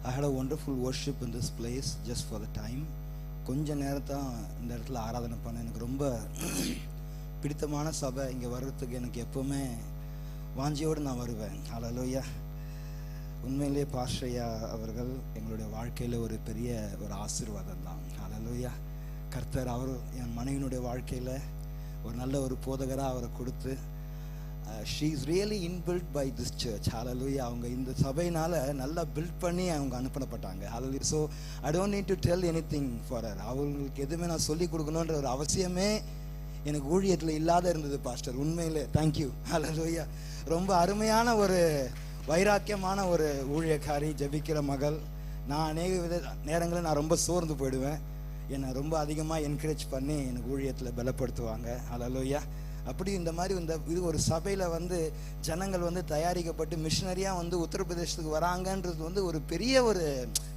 I had a wonderful worship in this place just for the time. கொஞ்ச நேரத்தான் இந்த இடத்துல ஆராதனை பண்ண எனக்கு ரொம்ப பிடித்தமான சபை. இங்கே வர்றதுக்கு எனக்கு எப்போவுமே வாஞ்சியோடு நான் வருவேன். ஹல்லேலூயா. உண்மையிலே பாஸ்ரையா அவர்கள் எங்களுடைய வாழ்க்கையில் ஒரு பெரிய ஒரு ஆசீர்வாதம் தான். ஹல்லேலூயா. கர்த்தர் அவர் என் மனைவியினுடைய வாழ்க்கையில் ஒரு நல்ல ஒரு போதகராக அவரை கொடுத்து she is really inbuilt by this church. Hallelujah. அவங்க இந்த சபையினால நல்லா பில்ட் பண்ணி அவங்க அனுப்பப்பட்டாங்க. Hallelujah. So I don't need to tell anything for her. அவங்களுக்கு எதுவுமே நான் சொல்லி கொடுக்கணுன்ற ஒரு அவசியமே எனக்கு ஊழியத்தில் இல்லாத இருந்தது பாஸ்டர். உண்மையிலே தேங்க்யூ. Hallelujah. ரொம்ப அருமையான ஒரு வைராக்கியமான ஒரு ஊழியக்காரி, ஜெபிக்கிற மகள். நான் அநேக நேரங்களில் நான் ரொம்ப சோர்ந்து போயிடுவேன். என்னை ரொம்ப அதிகமாக என்கரேஜ் பண்ணி எனக்கு ஊழியத்தில் பலப்படுத்துவாங்க. Hallelujah. அப்படி இந்த மாதிரி இது ஒரு சபையில் ஜனங்கள் தயாரிக்கப்பட்டு மிஷினரியாக உத்தரப்பிரதேசத்துக்கு வராங்கன்றது ஒரு பெரிய ஒரு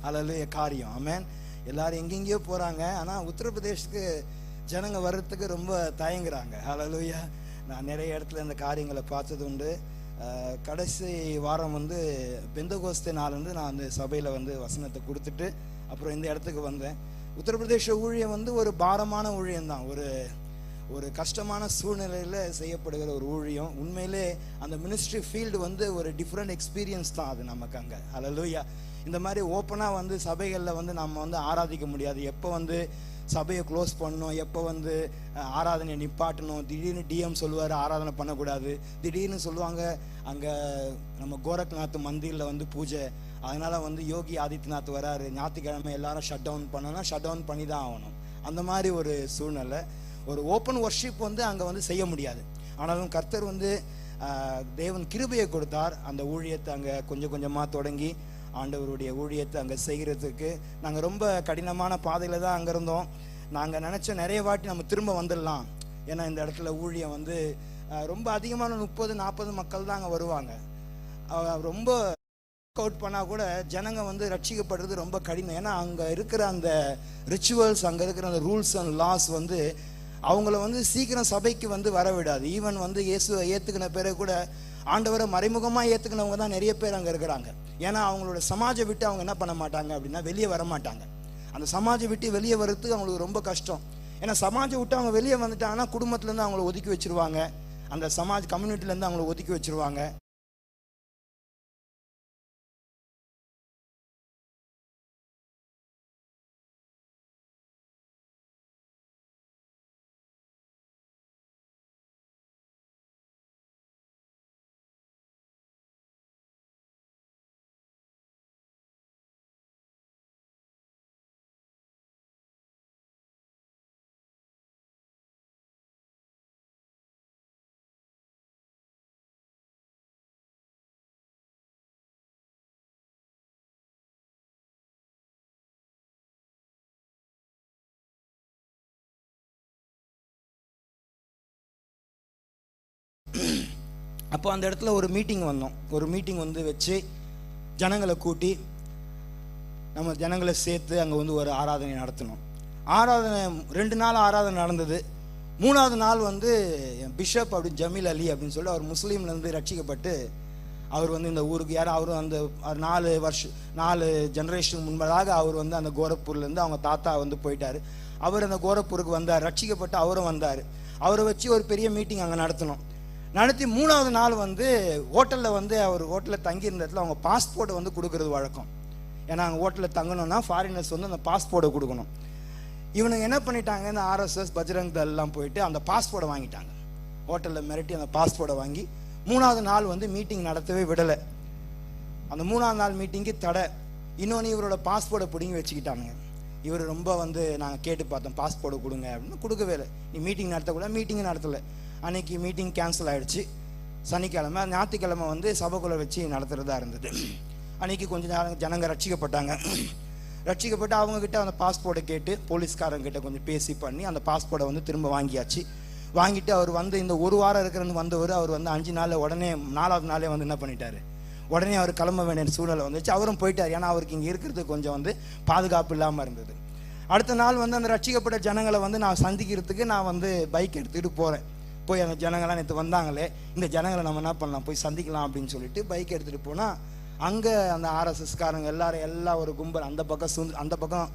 ஹல்லேலூயா காரியம். ஆமென். எல்லாரும் எங்கெங்கேயோ போகிறாங்க, ஆனால் உத்தரப்பிரதேசத்துக்கு ஜனங்க வர்றதுக்கு ரொம்ப தயங்குறாங்க. ஹல்லேலூயா. நான் நிறைய இடத்துல இந்த காரியங்களை பார்த்தது உண்டு. கடைசி வாரம் பெந்தகோஸ்தே நாள் நான் அந்த சபையில் வசனத்தை கொடுத்துட்டு அப்புறம் இந்த இடத்துக்கு வந்தேன். உத்தரப்பிரதேச ஊழியம் ஒரு பாரமான ஊழியம்தான். ஒரு கஷ்டமான சூழ்நிலையில் செய்யப்படுகிற ஒரு ஊழியம். உண்மையிலே அந்த மினிஸ்ட்ரி ஃபீல்டு ஒரு டிஃப்ரெண்ட் எக்ஸ்பீரியன்ஸ் தான் அது நமக்கு அங்கே. ஹல்லேலூயா. இந்த மாதிரி ஓப்பனாக சபைகளில் நம்ம ஆராதிக்க முடியாது. எப்போ சபையை க்ளோஸ் பண்ணணும், எப்போ ஆராதனையை நிப்பாட்டணும். திடீர்னு டிஎம் சொல்லுவார் ஆராதனை பண்ணக்கூடாது. திடீர்னு சொல்லுவாங்க அங்கே நம்ம கோரக்நாத் மந்திரில் பூஜை, அதனால் யோகி ஆதித்யநாத் வராரு, ஞாயிற்றுக்கிழமை எல்லாரும் ஷட் டவுன் பண்ணணும்னா ஷட் டவுன் பண்ணி தான் ஆகணும். அந்த மாதிரி ஒரு சூழ்நிலை. ஒரு ஓப்பன் ஒர்ஷிப் அங்கே செய்ய முடியாது. ஆனாலும் கர்த்தர் தேவன் கிருபையை கொடுத்தார். அந்த ஊழியத்தை அங்கே கொஞ்சம் கொஞ்சமாக தொடங்கி ஆண்டவருடைய ஊழியத்தை அங்கே செய்கிறதுக்கு நாங்கள் ரொம்ப கடினமான பாதையில் தான் அங்கே இருந்தோம். நாங்கள் நினச்ச நிறைய வாட்டி நம்ம திரும்ப வந்துடலாம். ஏன்னா இந்த இடத்துல ஊழியம் ரொம்ப அதிகமான 30-40 மக்கள் தான் அங்கே வருவாங்க. ரொம்ப அவுட் பண்ணால் கூட ஜனங்க ரட்சிக்கப்படுறது ரொம்ப கடினம். ஏன்னா அங்கே இருக்கிற அந்த ரிச்சுவல்ஸ், அங்கே இருக்கிற அந்த ரூல்ஸ் அண்ட் லாஸ் அவங்கள சீக்கிரம் சபைக்கு வர விடாது. ஈவன் இயேசுவை ஏற்றுக்கின பிறகு கூட ஆண்டவரை மறைமுகமாக ஏற்றுக்கினவங்க தான் நிறைய பேர் அங்கே இருக்கிறாங்க. ஏன்னா அவங்களோட சமாஜை விட்டு அவங்க என்ன பண்ண மாட்டாங்க அப்படின்னா வெளியே வர மாட்டாங்க. அந்த சமாஜை விட்டு வெளியே வர்றதுக்கு அவங்களுக்கு ரொம்ப கஷ்டம். ஏன்னா சமாஜை விட்டு அவங்க வெளியே வந்துட்டாங்கன்னா குடும்பத்துலேருந்து அவங்கள ஒதுக்கி வச்சிருவாங்க, அந்த சமாஜ் கம்யூனிட்டிலேருந்து அவங்கள ஒதுக்கி வச்சிருவாங்க. அப்போ அந்த இடத்துல ஒரு மீட்டிங் வந்தோம். ஒரு மீட்டிங் வச்சு ஜனங்களை கூட்டி நம்ம ஜனங்களை சேர்த்து அங்கே ஒரு ஆராதனை நடத்தணும். ஆராதனை 2 நாள் ஆராதனை நடந்தது. 3ஆவது நாள் பிஷப் அப்படி ஜமீல் அலி அப்படின்னு சொல்லி அவர் முஸ்லீம்லேருந்து ரட்சிக்கப்பட்டு அவர் இந்த ஊருக்கு அவரும் அந்த 4 ஜெனரேஷன் முன்பதாக அவர் அந்த கோரப்பூர்லேருந்து அவங்க தாத்தா போயிட்டார். அவர் அந்த கோரப்பூருக்கு வந்தார், ரட்சிக்கப்பட்டு அவரும் வந்தார். அவரை வச்சு ஒரு பெரிய மீட்டிங் அங்கே நடத்தினோம். நடத்தி 3ஆவது நாள் ஹோட்டலில் அவர் ஹோட்டலில் தங்கியிருந்த இடத்துல அவங்க பாஸ்போர்ட்டை கொடுக்கறது வழக்கம். ஏன்னா அங்கே ஹோட்டலில் தங்கணும்னா ஃபாரினர்ஸ் அந்த பாஸ்போர்ட்டை கொடுக்கணும். இவனுங்க என்ன பண்ணிட்டாங்க, இந்த ஆர்எஸ்எஸ் பஜ்ரங் தள் எல்லாம் போயிட்டு அந்த பாஸ்போர்ட்டை வாங்கிட்டாங்க. ஹோட்டலில் மிரட்டி அந்த பாஸ்போர்ட்டை வாங்கி 3ஆவது நாள் மீட்டிங் நடத்தவே விடலை. அந்த 3ஆவது நாள் மீட்டிங்கு தடை. இன்னொன்று இவரோட பாஸ்போர்ட்டை பிடிங்கி வச்சுக்கிட்டானுங்க. இவர் ரொம்ப நாங்கள் கேட்டு பார்த்தோம் பாஸ்போர்ட்டை கொடுங்க அப்படின்னு, கொடுக்கவே இல்லை. நீ மீட்டிங் நடத்தக்கூட மீட்டிங்கு நடத்தலை. அன்னைக்கு மீட்டிங் கேன்சல் ஆகிடுச்சு. சனிக்கிழமை, ஞாயிற்றுக்கிழமை சபைக்குள்ளே வச்சு நடத்துகிறதா இருந்தது. அன்றைக்கி கொஞ்சம் ஜனங்க ரட்சிக்கப்பட்டாங்க. ரட்சிக்கப்பட்டு அவங்கக்கிட்ட அந்த பாஸ்போர்ட்டை கேட்டு போலீஸ்காரங்கிட்ட கொஞ்சம் பேசி பண்ணி அந்த பாஸ்போர்ட்டை திரும்ப வாங்கியாச்சு. வாங்கிட்டு அவர் இந்த 1 வாரம் இருக்கிறன்னு வந்தவர் அவர் 5 நாளில் உடனே 4ஆவது நாளே என்ன பண்ணிட்டார், உடனே அவர் கிளம்ப வேண்டிய சூழ்நிலை வந்துச்சு. அவரும் போயிட்டார். ஏன்னா அவருக்கு இங்கே இருக்கிறது கொஞ்சம் பாதுகாப்பு இல்லாமல் இருந்தது. அடுத்த நாள் அந்த ரட்சிக்கப்பட்ட ஜனங்களை நான் சந்திக்கிறதுக்கு நான் பைக் எடுத்துகிட்டு போகிறேன். போய் அந்த ஜனங்கள்லாம் நேற்று வந்தாங்களே, இந்த ஜனங்களை நம்ம என்ன பண்ணலாம், போய் சந்திக்கலாம் அப்படின்னு சொல்லிட்டு பைக் எடுத்துகிட்டு போனால் அங்கே அந்த ஆர்எஸ்எஸ்காரங்க எல்லாரும் ஒரு கும்பல் அந்த பக்கம் அந்த பக்கம்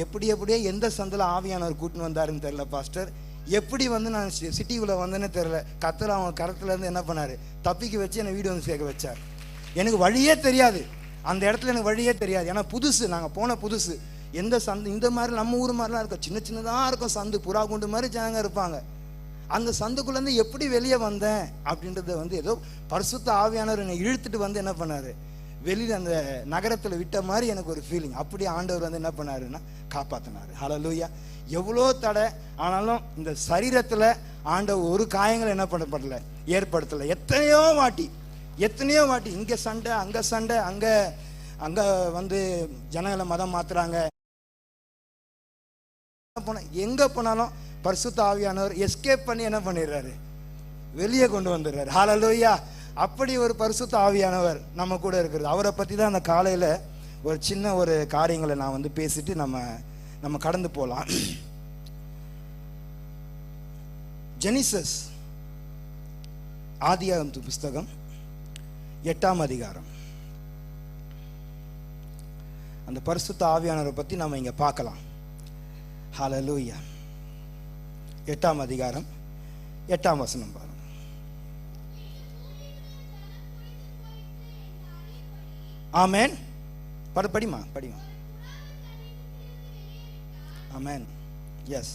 எப்படியே எந்த சந்தில் ஆவியானவர் கூட்டின்னு வந்தாருன்னு தெரியல பாஸ்டர். எப்படி வந்து நான் சிட்டிக்குள்ளே வந்தேன்னு தெரியல. கத்தர் அவங்க கரத்துலேருந்து என்ன பண்ணார், தப்பிக்க வச்சு என்னை வீடு வந்து சேர்க்க வச்சார். எனக்கு வழியே தெரியாது, அந்த இடத்துல எனக்கு வழியே தெரியாது. ஏன்னா புதுசு, நாங்கள் போன புதுசு. எந்த சந்து இந்த மாதிரி நம்ம ஊர் மாதிரிலாம் இருக்கும், சின்னதாக இருக்கும் சந்து, புறா குண்டு மாதிரி ஜனங்க இருப்பாங்க. அந்த சந்துக்குள்ளேருந்து எப்படி வெளியே வந்தேன் அப்படின்றத வந்து ஏதோ பரிசுத்த ஆவியானவர் என்னை இழுத்துட்டு வந்து என்ன பண்ணார், வெளியில் அந்த நகரத்தில் விட்ட மாதிரி எனக்கு ஒரு ஃபீலிங். அப்படி ஆண்டவர் வந்து என்ன பண்ணாருன்னா காப்பாற்றினார். ஹல்லேலூயா. எவ்வளோ தடை ஆனாலும் இந்த சரீரத்தில் ஆண்டவர் ஒரு காயங்கள் என்ன பண்ணப்படல, ஏற்படுத்தலை. எத்தனையோ வாட்டி இங்கே சண்டை அங்கே சண்டை, அங்கே வந்து ஜனங்களை மதம் மாத்துறாங்க. எங்கே போனாலும் பரிசுத்த ஆவியானவர் எஸ்கேப் பண்ணி என்ன பண்ணிடுறாரு, வெளியே கொண்டு வந்துடுறாரு. ஹல்லேலூயா. அப்படி ஒரு பரிசுத்த ஆவியானவர் நம்ம கூட இருக்கிறது. அவரை பற்றி தான் அந்த காலையில் ஒரு சின்ன ஒரு காரியங்களை நான் வந்து பேசிட்டு நம்ம கடந்து போகலாம். ஜெனிசஸ் ஆதியாகமம் புஸ்தகம் 8ஆம் அதிகாரம். அந்த பரிசுத்த ஆவியானவரை பற்றி நம்ம இங்கே பார்க்கலாம். ஹல்லேலூயா. 8ஆம் அதிகாரம் 8ஆம் வசனம் பாருங்க. ஆமென். படிமா. ஆமென். எஸ்.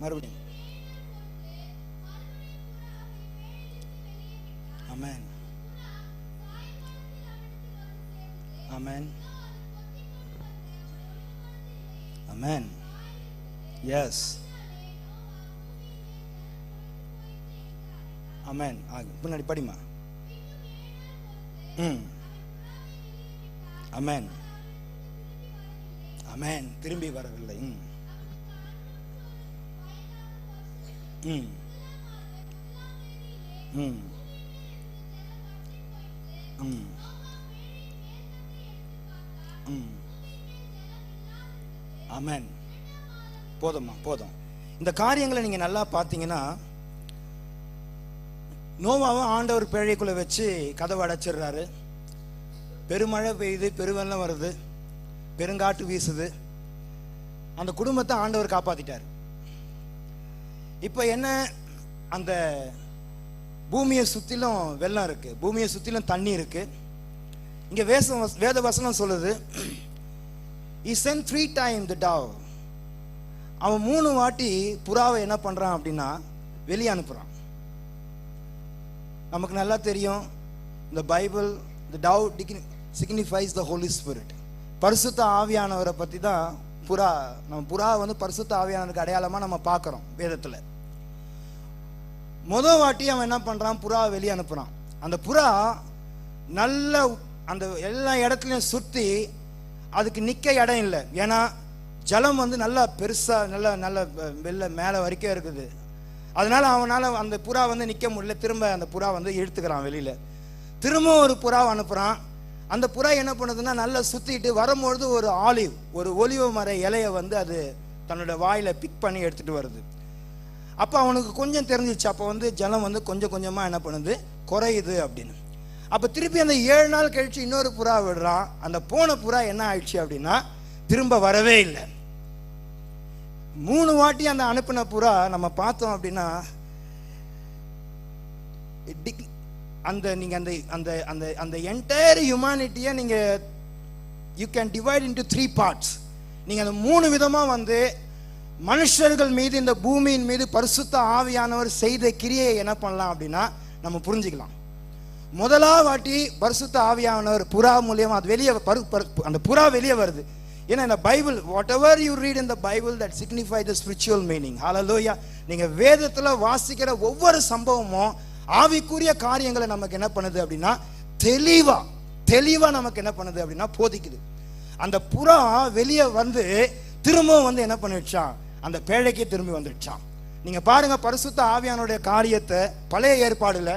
மறுபடியும். ஆமென். ஆமென். ஆமென். எஸ். ஆமென். பின்னாடி படிமா. ஆமென். ஆமென். திரும்பி வரவில்லை. ஆமென். போதும். இந்த காரியங்களை நீங்க நல்லா பார்த்தீங்கன்னா, நோவாவை ஆண்டவர் பேழைக்குள்ள வச்சு கதவை அடைச்சிடுறாரு. பெருமழை பெய்யுது, பெருவெள்ளம் வருது, பெருங்காற்று வீசுது. அந்த குடும்பத்தை ஆண்டவர் காப்பாத்திட்டாரு. இப்போ என்ன, அந்த பூமியை சுற்றிலும் வெள்ளம் இருக்கு, பூமியை சுற்றிலும் தண்ணி இருக்கு. இங்கே வேத வசனம் சொல்லுது, he sent 3 times the dove. அவன் 3 வாட்டி புறாவை என்ன பண்றான் அப்படின்னா வெளியே அனுப்புறான். நமக்கு நல்லா தெரியும், இந்த Bible the dove signifies the Holy Spirit. பரிசுத்த ஆவியானவரை பற்றி தான் நம்ம புறா வந்து பரிசுத்த ஆவியானவருக்கு அடையாளமாக நம்ம பார்க்குறோம் வேதத்தில். முதல் வாட்டி அவன் என்ன பண்ணுறான், புறாவை வெளியே அனுப்புகிறான். அந்த புறா நல்ல அந்த எல்லா இடத்துலையும் சுற்றி அதுக்கு நிற்க இடம் இல்லை. ஏன்னா ஜலம் வந்து நல்லா பெருசாக நல்ல வெள்ள மேலே வரைக்கும் இருக்குது. அதனால அவனால் அந்த புறா வந்து நிற்க முடியல. திரும்ப அந்த புறா வந்து இழுத்துக்கிறான் வெளியில். திரும்ப ஒரு புறாவை அனுப்புகிறான். அந்த புறா என்ன பண்ணுதுன்னா நல்லா சுற்றிட்டு வரும்பொழுது ஒரு ஒலிவ மர இலையை வந்து அது தன்னோட வாயில் பிக் பண்ணி எடுத்துகிட்டு வருது. அப்போ அவனுக்கு கொஞ்சம் தெரிஞ்சிச்சு, அப்போ வந்து ஜலம் வந்து கொஞ்சமாக என்ன பண்ணுது, குறையுது அப்படின்னு. அப்போ திருப்பி அந்த 7 நாள் கழிச்சு இன்னொரு புறா விடுறான். அந்த போன புறா என்ன ஆயிடுச்சு அப்படின்னா திரும்ப வரவே இல்லை. 3 வாட்டி அந்த அனுப்பின புறா நம்ம பார்த்தோம் அப்படின்னா அந்த நீங்க அந்த என்டையர் ஹியூமானிட்டியை நீங்க you can divide into 3 parts. நீங்க அந்த 3 விதமா வந்து மனுஷர்கள் மீது, இந்த பூமியின் மீது பரிசுத்த ஆவியானவர் செய்த கிரியை என்ன பண்ணலாம் அப்படின்னா நம்ம புரிஞ்சுக்கலாம். முதலாவது வாட்டி பரிசுத்த ஆவியானவர் புறா மூலியமா அது வெளியே அந்த புறா வெளியே வருது. ஏன்னா இந்த Bible, whatever you read in the Bible that signify the spiritual meaning. Hallelujah. நீங்க வேதத்துல வாசிக்கிற ஒவ்வொரு சம்பவமும் ஆவிக்குரிய காரியங்களை நமக்கு என்ன பண்ணுது அப்படின்னா தெளிவா நமக்கு என்ன பண்ணுது அப்படின்னா போதிக்குது. அந்த புறா வெளியே வந்து திரும்பவும் வந்து என்ன பண்ணிடுச்சான், அந்த பேழைக்கே திரும்பி வந்துடுச்சான். நீங்க பாருங்க பரிசுத்த ஆவியானுடைய காரியத்தை. பழைய ஏற்பாடுல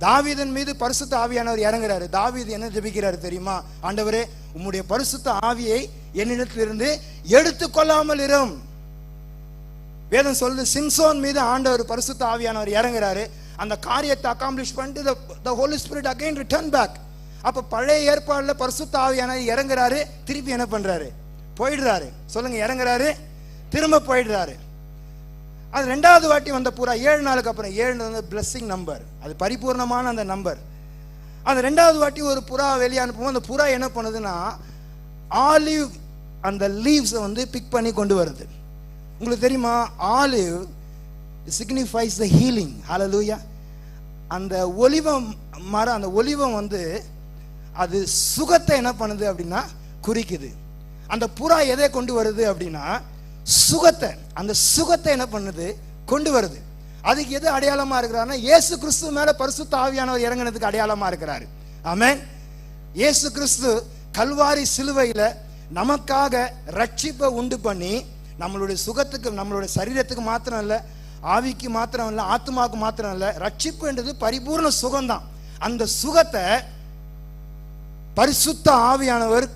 தாவீதின் மீது பரிசுத்த ஆவியானவர் இறங்குறாரு. தாவீது என்ன ஜெபிக்கிறாரு தெரியுமா? ஆண்டவரே, உம்முடைய பரிசுத்த ஆவியை என்னிடத்திலிருந்து எடுத்துக்கொள்ளாமல் இரும். வேதம் சொல்லுது, சிம்சோன் மீது ஆண்டவர் பரிசுத்த ஆவியானவர் இறங்குறாரு. அந்த காரியத்தை அக்காம்ப்ளிஷ் பண்ணிட்டு the Holy Spirit again return back. அப்ப பழைய ஏற்பாடுல பரிசுத்த ஆவியானவர் இறங்குறாரு, திருப்பி என்ன பண்றாரு? போயிடுறாரு. சொல்லுங்க, இறங்குறாரு, திரும்ப போயிடுறாரு. அது ரெண்டாவது வாட்டி வந்த புறா 7 நாளுக்கு அப்புறம், 7 பிளஸிங் நம்பர், அது பரிபூர்ணமான அந்த நம்பர். அந்த ரெண்டாவது வாட்டி ஒரு புறா வெளியே அனுப்புவோம். அந்த புறா என்ன பண்ணுதுன்னா ஆலிவ் அந்த லீவ்ஸ் வந்து பிக் பண்ணி கொண்டு வருது. உங்களுக்கு தெரியுமா, ஆலிவ் சிக்னிஃபைஸ் த ஹீலிங். ஹல்லேலூயா. அந்த ஒலிவம் மரம், அந்த ஒலிவம் வந்து அது சுகத்தை என்ன பண்ணுது அப்படின்னா குறிக்குது. அந்த புறா எதை கொண்டு வருது அப்படின்னா சுகத்தை. அந்த சுகத்தை என்ன பண்ணுது, கொண்டு வருது. அதுக்கு எது அடையாளமா இருக்கிறாருன்னா இயேசு கிறிஸ்து மேல பரிசுத்த ஆவியானவர் இறங்கினதுக்கு அடையாளமா இருக்கிறாரு. ஆமென். இயேசு கிறிஸ்து கல்வாரி சிலுவையில நமக்காக ரட்சிப்பை உண்டு பண்ணி நம்மளுடைய சுகத்துக்கு, நம்மளுடைய சரீரத்துக்கு மாத்திரம் இல்ல, ஆவிக்கு மாத்திரம் இல்ல, ஆத்மாவுக்கு மாத்திரம் இல்ல, ரட்சிப்புன்றது பரிபூர்ண சுகம்தான். அந்த சுகத்தை பரிசுத்த ஆவியானவர்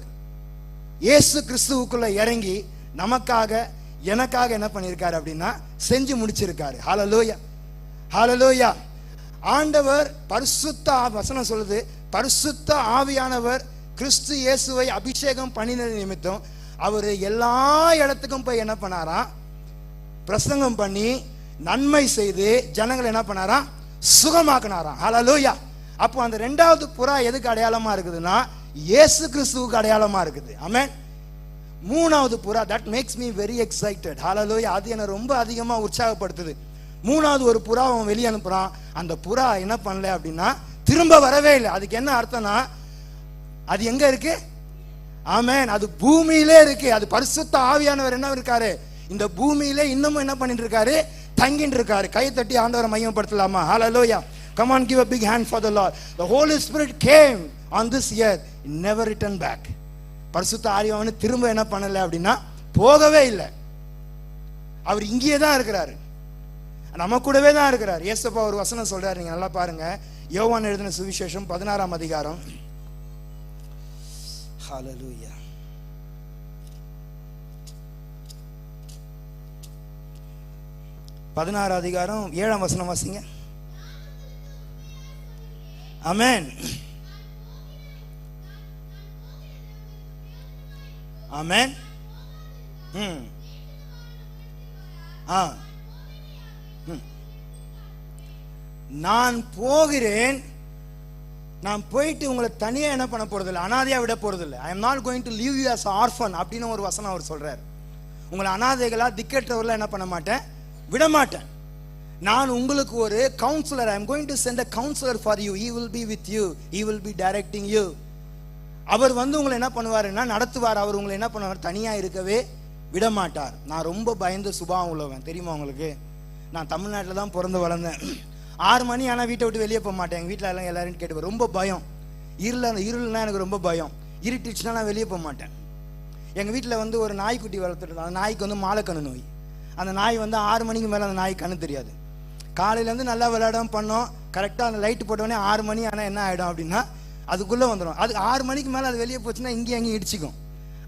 இயேசு கிறிஸ்துவுக்குள்ள இறங்கி நமக்காக, எனக்காக என்ன பண்ணியிருக்காரு அப்படின்னா செஞ்சு முடிச்சிருக்காரு. ஹல்லேலூயா, ஹல்லேலூயா. ஆண்டவர் பரிசுத்த, வசனம் சொல்லுது, பரிசுத்த ஆவியானவர் கிறிஸ்து இயேசுவை அபிஷேகம் பண்ணினது நிமித்தம் அவர் எல்லா இடத்துக்கும் போய் என்ன பண்ணாராம், பிரசங்கம் பண்ணி நன்மை செய்து ஜனங்களை என்ன பண்ணாராம், சுகமாக்கினாராம். ஹல்லேலூயா. அப்போ அந்த ரெண்டாவது புறா எதுக்கு அடையாளமா இருக்குதுன்னா இயேசு கிறிஸ்துவுக்கு அடையாளமா இருக்குது. ஆமென். மூணாவது புறா, that makes me very excited. ஹல்லேலூயா. அது என்ன ரொம்ப அதிகமா உற்சாகப்படுத்துது. மூணாவது ஒரு புறா அவன் வெளியே அனுப்புறான். அந்த புறா என்ன பண்ணல அப்படின்னா திரும்ப வரவே இல்லை. அதுக்கு என்ன அர்த்தம்னா அது எங்க இருக்கு? ஆமென். அது பூமியிலே இருக்கு. அது பரிசுத்த ஆவியானவர் என்ன இருக்காரு, இந்த பூமியிலே இன்னமும் என்ன பண்ணிட்டு இருக்காரு, தங்கிட்டு இருக்காரு. கை தட்டி ஆண்டவரை மையப்படுத்தலாமா? ஹல்லேலூயா. Come on, give a big hand for the Lord. The Holy Spirit came on this earth, never returned back. பரிசுத்த ஆவியானவர் திரும்ப என்ன பண்ணல அப்படின்னா போகவே இல்லை. அவர் இங்கேயே தான் இருக்கிறாரு, நம்ம கூடவே தான் இருக்கிறார். இயேசுப்பா ஒரு வசனம் சொல்றாரு, நீங்க நல்லா பாருங்க. யோவான் எழுதின சுவிசேஷம் 16ஆம் அதிகாரம். ஹல்லேலூயா. பதினாறு அதிகாரம் 7ஆம் வசனம் வாசிங்க. ஆமென், ஆமென். நான் போகிறேன், நான் போயிட்டு உங்களை தனியா என்ன பண்ண போறதில்லை, அனாதையா விட போறதில்லை. I am not going to leave you as orphan அப்படின்னு ஒரு வசனம் அவர் சொல்றாரு. உங்களை அனாதைகளா, திக்கற்றவர்களா என்ன பண்ண மாட்டேன், விட மாட்டேன். நான் உங்களுக்கு ஒரு counsellor, I am going to send a counselor for you. He will be with you, he will be directing you. அவர் வந்து உங்களை என்ன பண்ணுவாருன்னா நடத்துவார். அவர் உங்களை என்ன பண்ணுவார், தனியா இருக்கவே விட மாட்டார். நான் ரொம்ப பயந்து சுபாவம் உள்ளவன், தெரியுமா உங்களுக்கு? நான் தமிழ்நாட்டில் தான் பிறந்து வளர்ந்தேன். 6 மணி ஆனால் வீட்டை விட்டு வெளியே போக மாட்டேன். எங்கள் வீட்டில் எல்லாம் எல்லாரும் கேட்டுப்பேன். ரொம்ப பயம். இருள்னா எனக்கு ரொம்ப பயம். இருட்டுச்சுன்னா நான் வெளியே போக மாட்டேன். எங்கள் வீட்டில் வந்து ஒரு நாய்க்குட்டி வளர்த்துட்டு, அந்த நாய்க்கு வந்து மாலைக்கண்ணு நோய். அந்த நாய் வந்து 6 மணிக்கு மேலே அந்த நாய்க்கு கண்ணு தெரியாது. காலையிலேருந்து நல்லா விளையாடாம பண்ணோம். கரெக்டாக அந்த லைட்டு போட்டோடனே 6 மணி ஆனால் என்ன ஆகிடும் அப்படின்னா அதுக்குள்ளே வந்துடும். அது 6 மணிக்கு மேலே அது வெளியே போச்சுன்னா இங்கேயும் அங்கேயும் இடிச்சிக்கும்.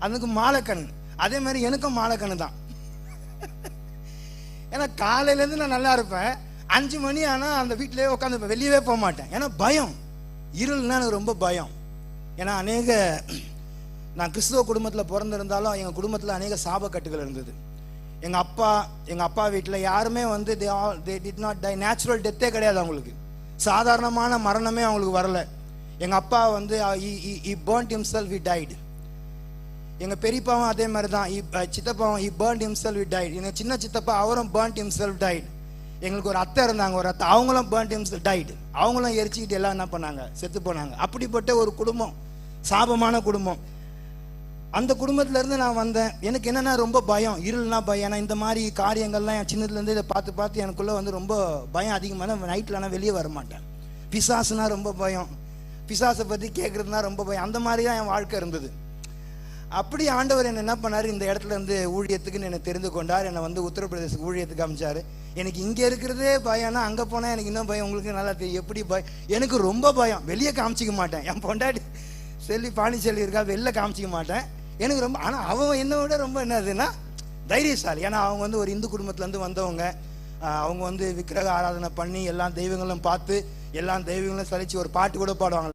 அதுக்கு மாலைக்கண். அதே மாதிரி எனக்கும் மாலைக்கண்ணு தான். ஏன்னா காலையிலேருந்து நான் நல்லா இருப்பேன். 5 மணி ஆனால் அந்த வீட்டிலே உட்காந்துருப்பேன், வெளியவே போக மாட்டேன். ஏன்னா பயம். இருள்னா எனக்கு ரொம்ப பயம். ஏன்னா நான் கிறிஸ்துவ குடும்பத்தில் பிறந்திருந்தாலும் எங்கள் குடும்பத்தில் அநேக சாபக்கட்டுகள் இருந்தது. எங்கள் அப்பா வீட்டில் யாருமே வந்து they did not die. Natural டெத்தே கிடையாது அவங்களுக்கு. சாதாரணமான மரணமே அவங்களுக்கு வரல. எங்கள் அப்பா வந்து he burnt himself, he died. எங்கள் பெரியப்பாவும் அதே மாதிரி தான். சித்தப்பாவும் he burnt himself, he died. எங்கள் சின்ன சித்தப்பா அவரும் burnt himself, died. எங்களுக்கு ஒரு அத்தை இருந்தாங்க, ஒரு அத்தை, அவங்களும் burnt himself, died. அவங்களும் எரிச்சிக்கிட்டு எல்லாம் என்ன பண்ணாங்க, செத்து போனாங்க. அப்படிப்பட்ட ஒரு குடும்பம், சாபமான குடும்பம். அந்த குடும்பத்துல இருந்து நான் வந்தேன். எனக்கு என்னன்னா ரொம்ப பயம், இருள்னா பயம். ஏன்னா இந்த மாதிரி காரியங்கள்லாம் என் சின்னதுலேருந்து இதை பார்த்து பார்த்து எனக்குள்ள வந்து ரொம்ப பயம் அதிகமான. நைட்லனா வெளியே வர மாட்டேன். பிசாசுனா ரொம்ப பயம், பிசாசை பற்றி கேட்குறதுனா ரொம்ப பயம். அந்த மாதிரி தான் என் வாழ்க்கை இருந்தது. அப்படி ஆண்டவர் என்ன பண்ணார், இந்த இடத்துல இருந்து ஊழியத்துக்குன்னு என்னை தெரிந்து கொண்டார். என்னை வந்து உத்தரப்பிரதேசத்துக்கு ஊழியத்துக்கு அமைச்சார். எனக்கு இங்கே இருக்கிறதே பயம்னா அங்கே போனால் எனக்கு இன்னும் பயம். உங்களுக்கு நல்லா தெரியும் எப்படி பயம். எனக்கு ரொம்ப பயம். வெளியே காமிச்சிக்க மாட்டேன். என் பொண்டாட்டி பாண்டிச்செல்வி இருக்கா, வெளில காமிச்சிக்க மாட்டேன். எனக்கு ரொம்ப, ஆனால் அவன் என்னை விட ரொம்ப என்னதுன்னா தைரியசாலி. ஏன்னா அவங்க வந்து ஒரு இந்து குடும்பத்துலேருந்து வந்தவங்க. அவங்க வந்து விக்கிரக ஆராதனை பண்ணி எல்லா தெய்வங்களும் பார்த்து எல்லா தெய்வங்களும் சலிச்சு ஒரு பாட்டு கூட பாடுவாங்க.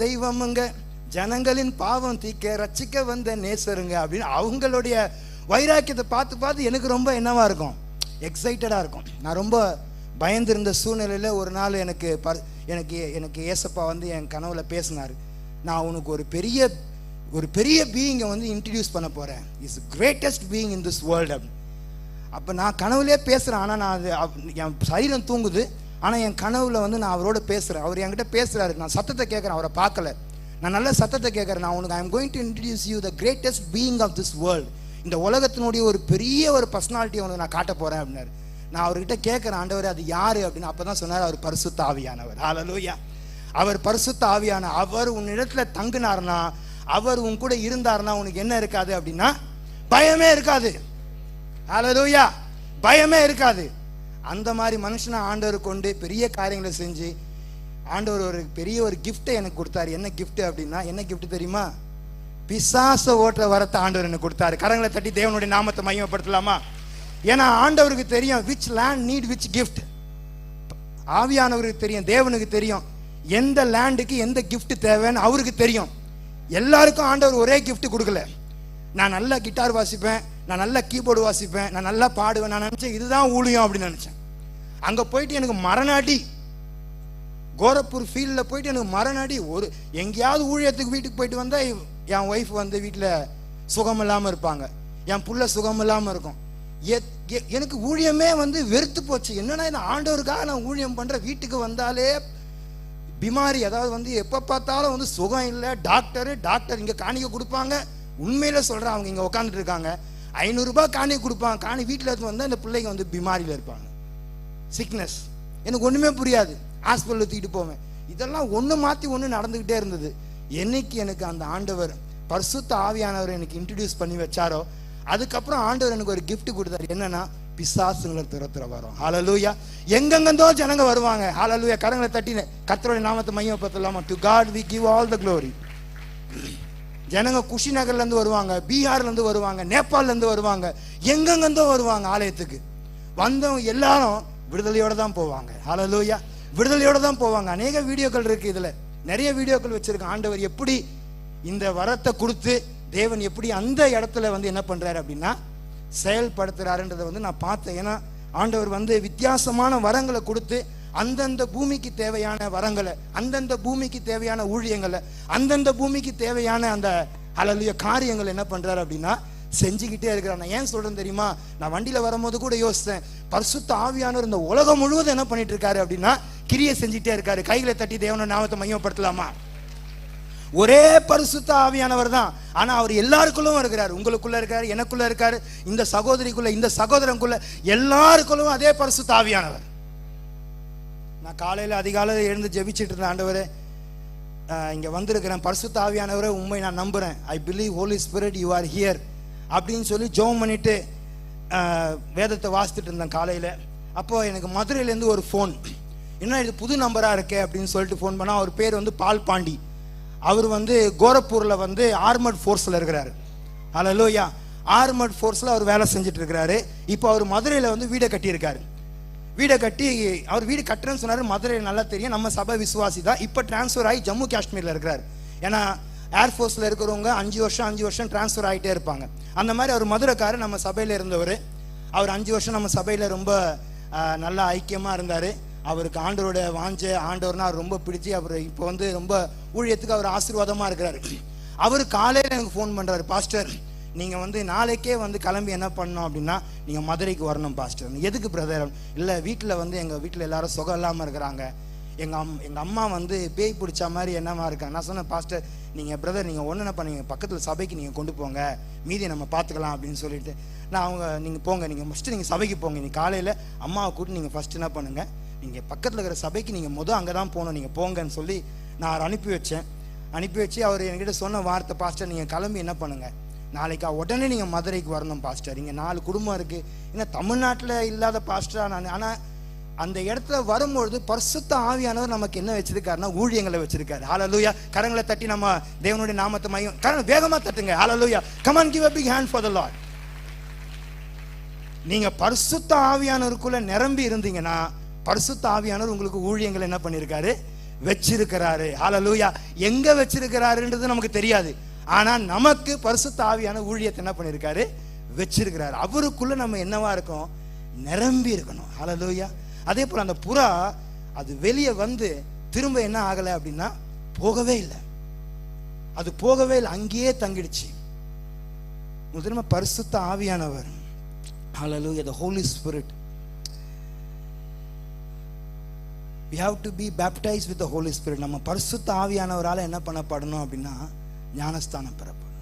தெய்வமுங்க, ஜனங்களின் பாவம் தீக்க ரட்சிக்க வந்த நேசருங்க அப்படின்னு அவங்களுடைய வைராக்கியத்தை பார்த்து பார்த்து எனக்கு ரொம்ப என்னவா இருக்கும், எக்ஸைட்டடா இருக்கும். நான் ரொம்ப பயந்திருந்த சூழ்நிலையில ஒரு நாள் எனக்கு எனக்கு ஏசப்பா வந்து என் கனவுல பேசினார். நான் உனக்கு ஒரு பெரிய பீயிங்கை வந்து இன்ட்ரடியூஸ் பண்ண போறேன். Is greatest being in this world. அப்போ நான் கனவுலேயே பேசுகிறேன். ஆனால் நான் என் சரீரம் தூங்குது. ஆனால் என் கனவுல வந்து நான் அவரோட பேசுகிறேன். அவர் என்கிட்ட பேசுகிறாரு. நான் சத்தத்தை கேட்குறேன், அவரை பார்க்கல. நான் நல்ல சத்தத்தை கேட்குறேன். நான் உனக்கு I am going to introduce you the greatest being of this world. இந்த உலகத்தினுடைய ஒரு பெரிய ஒரு பர்சனாலிட்டியை உனக்கு நான் காட்ட போகிறேன் அப்படின்னாரு. நான் அவர்கிட்ட கேட்குறேன், ஆண்டவர் அது யார் அப்படின்னு. அப்போ தான் சொன்னார், அவர் பரிசுத்த ஆவியானவர். ஹல்லேலூயா. அவர் பரிசுத்த ஆவியான அவர் உன்னிடத்துல தங்குனார்னா, அவர் உன் கூட இருந்தார்னா உனக்கு என்ன இருக்காது அப்படின்னா பயமே இருக்காது. ஹல்லேலூயா. பயமே இருக்காது. அந்த மாதிரி மனுஷனை ஆண்டவர் கொண்டு பெரிய காரியங்களை செஞ்சு ஆண்டவர் ஒரு பெரிய ஒரு கிஃப்டை எனக்கு கொடுத்தாரு. என்ன கிஃப்ட் அப்படின்னா, என்ன கிஃப்ட் தெரியுமா? பிசாச ஓட்டுற வரத்தை ஆண்டவர் எனக்கு கொடுத்தாரு. கரங்களை தட்டி தேவனுடைய நாமத்தை மையப்படுத்தலாமா? ஏன்னா ஆண்டவருக்கு தெரியும் which land need which gift. ஆவியானவருக்கு தெரியும், தேவனுக்கு தெரியும் எந்த லேண்டுக்கு எந்த கிஃப்ட் தேவைன்னு அவருக்கு தெரியும். எல்லாருக்கும் ஆண்டவர் ஒரே கிஃப்ட் கொடுக்கல. நான் நல்லா கிட்டார் வாசிப்பேன், நான் நல்லா கீபோர்டு வாசிப்பேன், நான் நல்லா பாடுவேன். நான் நினைச்சேன் இதுதான் ஊழியம் அப்படின்னு நினைச்சேன். அங்க போயிட்டு எனக்கு மரணாடி, கோரப்பூர் ஃபீல்டில் போயிட்டு எனக்கு மரணாடி. ஒரு எங்கேயாவது ஊழியத்துக்கு வீட்டுக்கு போயிட்டு வந்தா என் ஒய்ஃப் வந்து வீட்டில் சுகம் இல்லாமல் இருப்பாங்க, என் புள்ள சுகம் இல்லாமல் இருக்கும். எனக்கு ஊழியமே வந்து வெறுத்து போச்சு. என்னன்னா இந்த ஆண்டவருக்காக நான் ஊழியம் பண்ற, வீட்டுக்கு வந்தாலே பிமாரி, அதாவது வந்து எப்போ பார்த்தாலும் வந்து சுகம் இல்லை. டாக்டர் இங்கே காணிக்க கொடுப்பாங்க. உண்மையில சொல்கிறேன், அவங்க இங்கே உட்காந்துட்டு இருக்காங்க, 500 ரூபாய் காணிக்க கொடுப்பாங்க. காணி வீட்டில் எடுத்து வந்தால் இந்த பிள்ளைங்க வந்து பிமாரியில் இருப்பாங்க, சிக்னஸ். எனக்கு ஒன்றுமே புரியாது. ஹாஸ்பிட்டலில் தூக்கிட்டு போவேன். இதெல்லாம் ஒன்று மாற்றி ஒன்று நடந்துக்கிட்டே இருந்தது. என்னைக்கு எனக்கு அந்த ஆண்டவர் பரிசுத்த ஆவியானவர் எனக்கு இன்ட்ரடியூஸ் பண்ணி வச்சாரோ, அதுக்கப்புறம் ஆண்டவர் எனக்கு ஒரு கிஃப்ட் கொடுத்தாரு. என்னன்னா, பிசாசுங்களை துரத்துற வரும். ஹல்லேலூயா. எங்கெங்கந்தோ ஜனங்க வருவாங்க. ஹல்லேலூயா. கரங்களை தட்டின கர்த்தருடைய நாமத்தை மையப்படுத்தலாமா? To God we give all the glory. ஜனங்க குஷிநகர்ல இருந்து வருவாங்க, பீகார்ல இருந்து வருவாங்க, நேபாள்ல இருந்து வருவாங்க, எங்கெங்கந்தோ வருவாங்க. ஆலயத்துக்கு வந்தவங்க எல்லாரும் விடுதலையோட தான் போவாங்க. ஹல்லேலூயா. விடுதலையோட தான் போவாங்க. அநேக வீடியோக்கள் இருக்கு, இதுல நிறைய வீடியோக்கள் வச்சிருக்கேன். ஆண்டவர் எப்படி இந்த வரத்தை கொடுத்து தேவன் எப்படி அந்த இடத்துல வந்து என்ன பண்றாரு அப்படின்னா செயல்படுத்துறாருன்றதை வந்து நான் பார்த்தேன். ஏன்னா ஆண்டவர் வந்து வித்தியாசமான வரங்களை கொடுத்து அந்தந்த பூமிக்கு தேவையான வரங்களை, அந்தந்த பூமிக்கு தேவையான ஊழியங்களை, அந்தந்த பூமிக்கு தேவையான அந்த ஹல்லேலூயா காரியங்கள் என்ன பண்றாரு அப்படின்னா செஞ்சுக்கிட்டே இருக்கிறார். நான் ஏன் சொல்றேன் தெரியுமா? நான் வண்டியில வரும்போது கூட யோசித்தேன், பரிசுத்த ஆவியானவர் இந்த உலகம் முழுவதும் என்ன பண்ணிட்டு இருக்காரு அப்படின்னா கிரியை செஞ்சுட்டே இருக்காரு. கைகளை தட்டி தேவனுடைய நாமத்தை மையப்படுத்தலாமா? ஒரே பரிசுத்த ஆவியானவர் தான், ஆனா அவர் எல்லாருக்குள்ளும் இருக்கிறார். உங்களுக்குள்ள இருக்காரு, எனக்குள்ள இருக்காரு, இந்த சகோதரிக்குள்ள, இந்த சகோதரனுக்குள்ள, எல்லாருக்குள்ளும் அதே பரிசுத்த ஆவியானவர். நான் காலையில அதிகாலையில் எழுந்து ஜெபிச்சுட்டு இருந்தேன், ஆண்டவரே இங்க வந்திருக்கிறேன், பரிசுத்த ஆவியானவரே உண்மை நான் நம்புறேன், I believe holy spirit you are here அப்படின்னு சொல்லி ஜெபம் பண்ணிட்டு வேதத்தை வாசித்துட்டு இருந்தேன் காலையில. அப்போ எனக்கு மதுரையிலேருந்து ஒரு ஃபோன், என்ன இது புது நம்பரா இருக்கே அப்படின்னு சொல்லிட்டு ஃபோன் பண்ணா, அவர் பேர் வந்து பால் பாண்டி. அவர் வந்து கோரப்பூர்ல வந்து ஆர்மட் ஃபோர்ஸ்ல இருக்கிறாரு. ஹல்லேலூயா. ஆர்மட் ஃபோர்ஸ்ல அவர் வேலை செஞ்சுட்டு இருக்கிறாரு. இப்போ அவர் மதுரையில வந்து வீடை கட்டியிருக்காரு. வீடை கட்டி அவர் வீடு கட்டுறேன்னு சொன்னாரு. மதுரையில் நல்லா தெரியும், நம்ம சபை விசுவாசி தான். இப்போ டிரான்ஸ்ஃபர் ஆகி ஜம்மு காஷ்மீர்ல இருக்கிறாரு. ஏன்னா ஏர்ஃபோர்ஸ்ல இருக்கிறவங்க 5 வருஷம் டிரான்ஸ்ஃபர் ஆகிட்டே இருப்பாங்க. அந்த மாதிரி அவர் மதுரைக்காரர், நம்ம சபையில இருந்தவர். அவர் 5 வருஷம் நம்ம சபையில ரொம்ப நல்லா ஐக்கியமா இருந்தாரு. அவருக்கு ஆண்டவரோட வாஞ்ச, ஆண்டவர்னா ரொம்ப பிடிச்சி, அவர் இப்போ வந்து ரொம்ப ஊழியத்துக்கு அவர் ஆசீர்வாதமா இருக்கிறாரு. அவர் காலையில எனக்கு ஃபோன் பண்றாரு, பாஸ்டர் நீங்க வந்து நாளைக்கே வந்து கிளம்பி என்ன பண்ணணும் அப்படின்னா நீங்க மதுரைக்கு வரணும் பாஸ்டர். எதுக்கு பிரதர்? இல்லை வீட்டில் வந்து எங்க வீட்டில் எல்லாரும் சுகம் இல்லாமல் இருக்கிறாங்க, எங்கள் அம்மா வந்து பேய் பிடிச்ச மாதிரி என்னமா இருக்காங்க. நான் சொன்னேன், பாஸ்டர் நீங்கள் பிரதர் நீங்கள் ஒன்று என்ன பண்ணீங்க, பக்கத்தில் சபைக்கு நீங்கள் கொண்டு போங்க, மீதியை நம்ம பார்த்துக்கலாம் அப்படின்னு சொல்லிட்டு நான் நீங்கள் போங்க, நீங்கள் ஃபஸ்ட்டு நீங்கள் சபைக்கு போங்க, நீங்கள் காலையில் அம்மாவை கூட்டி நீங்கள் ஃபஸ்ட்டு என்ன பண்ணுங்கள், நீங்கள் பக்கத்தில் இருக்கிற சபைக்கு நீங்கள் அங்கே தான் போகணும், நீங்கள் போங்கன்னு சொல்லி நான் அனுப்பி வச்சு அவர் என்கிட்ட சொன்ன வார்த்தை, பாஸ்டர் நீங்கள் கிளம்பி என்ன பண்ணுங்கள், நாளைக்கா உடனே நீங்கள் மதுரைக்கு வரணும் பாஸ்டர், இங்கே 4 குடும்பம் இருக்குது, ஏன்னா தமிழ்நாட்டில் இல்லாத பாஸ்டராக நான். ஆனால் அந்த இடத்துல வரும்பொழுது பரிசுத்த ஆவியானவர் நமக்கு என்ன வச்சிருக்காருன்னா ஊழியங்களை வச்சிருக்காரு. ஹல்லேலூயா. கரங்களை தட்டி நம்ம தேவனுடைய நாமத்தை மையம் கரங்களை வேகமாக தட்டுங்க. Hallelujah. Come on, give a big hand for the Lord. நீங்க பரிசுத்த ஆவியானவருக்குள்ள நிரம்பி இருந்தீங்கன்னா பரிசுத்த ஆவியானவர் உங்களுக்கு ஊழியங்களை என்ன பண்ணிருக்காரு, வச்சிருக்கிறாரு. ஹல்லேலூயா. எங்க வச்சிருக்கிறாருன்றது நமக்கு தெரியாது, ஆனா நமக்கு பரிசுத்த ஆவியான ஊழியத்தை என்ன பண்ணிருக்காரு, வச்சிருக்கிறாரு. அவருக்குள்ள நம்ம என்னவா இருக்கோம், நிரம்பி இருக்கணும். ஹல்லேலூயா. அதே போல அந்த புறா அது வெளியே வந்து திரும்ப என்ன ஆகலை அப்படின்னா போகவே இல்லை, அது போகவே இல்லை, அங்கேயே தங்கிடுச்சு. முதல்ல பரிசுத்த ஆவியானவர், ஹல்லேலூயா, the Holy Spirit. We have to be baptized with the Holy Spirit. நம்ம பரிசுத்த ஆவியானவரால் என்ன பண்ணப்படணும் அப்படின்னா ஞானஸ்தானம் பெறப்படும்.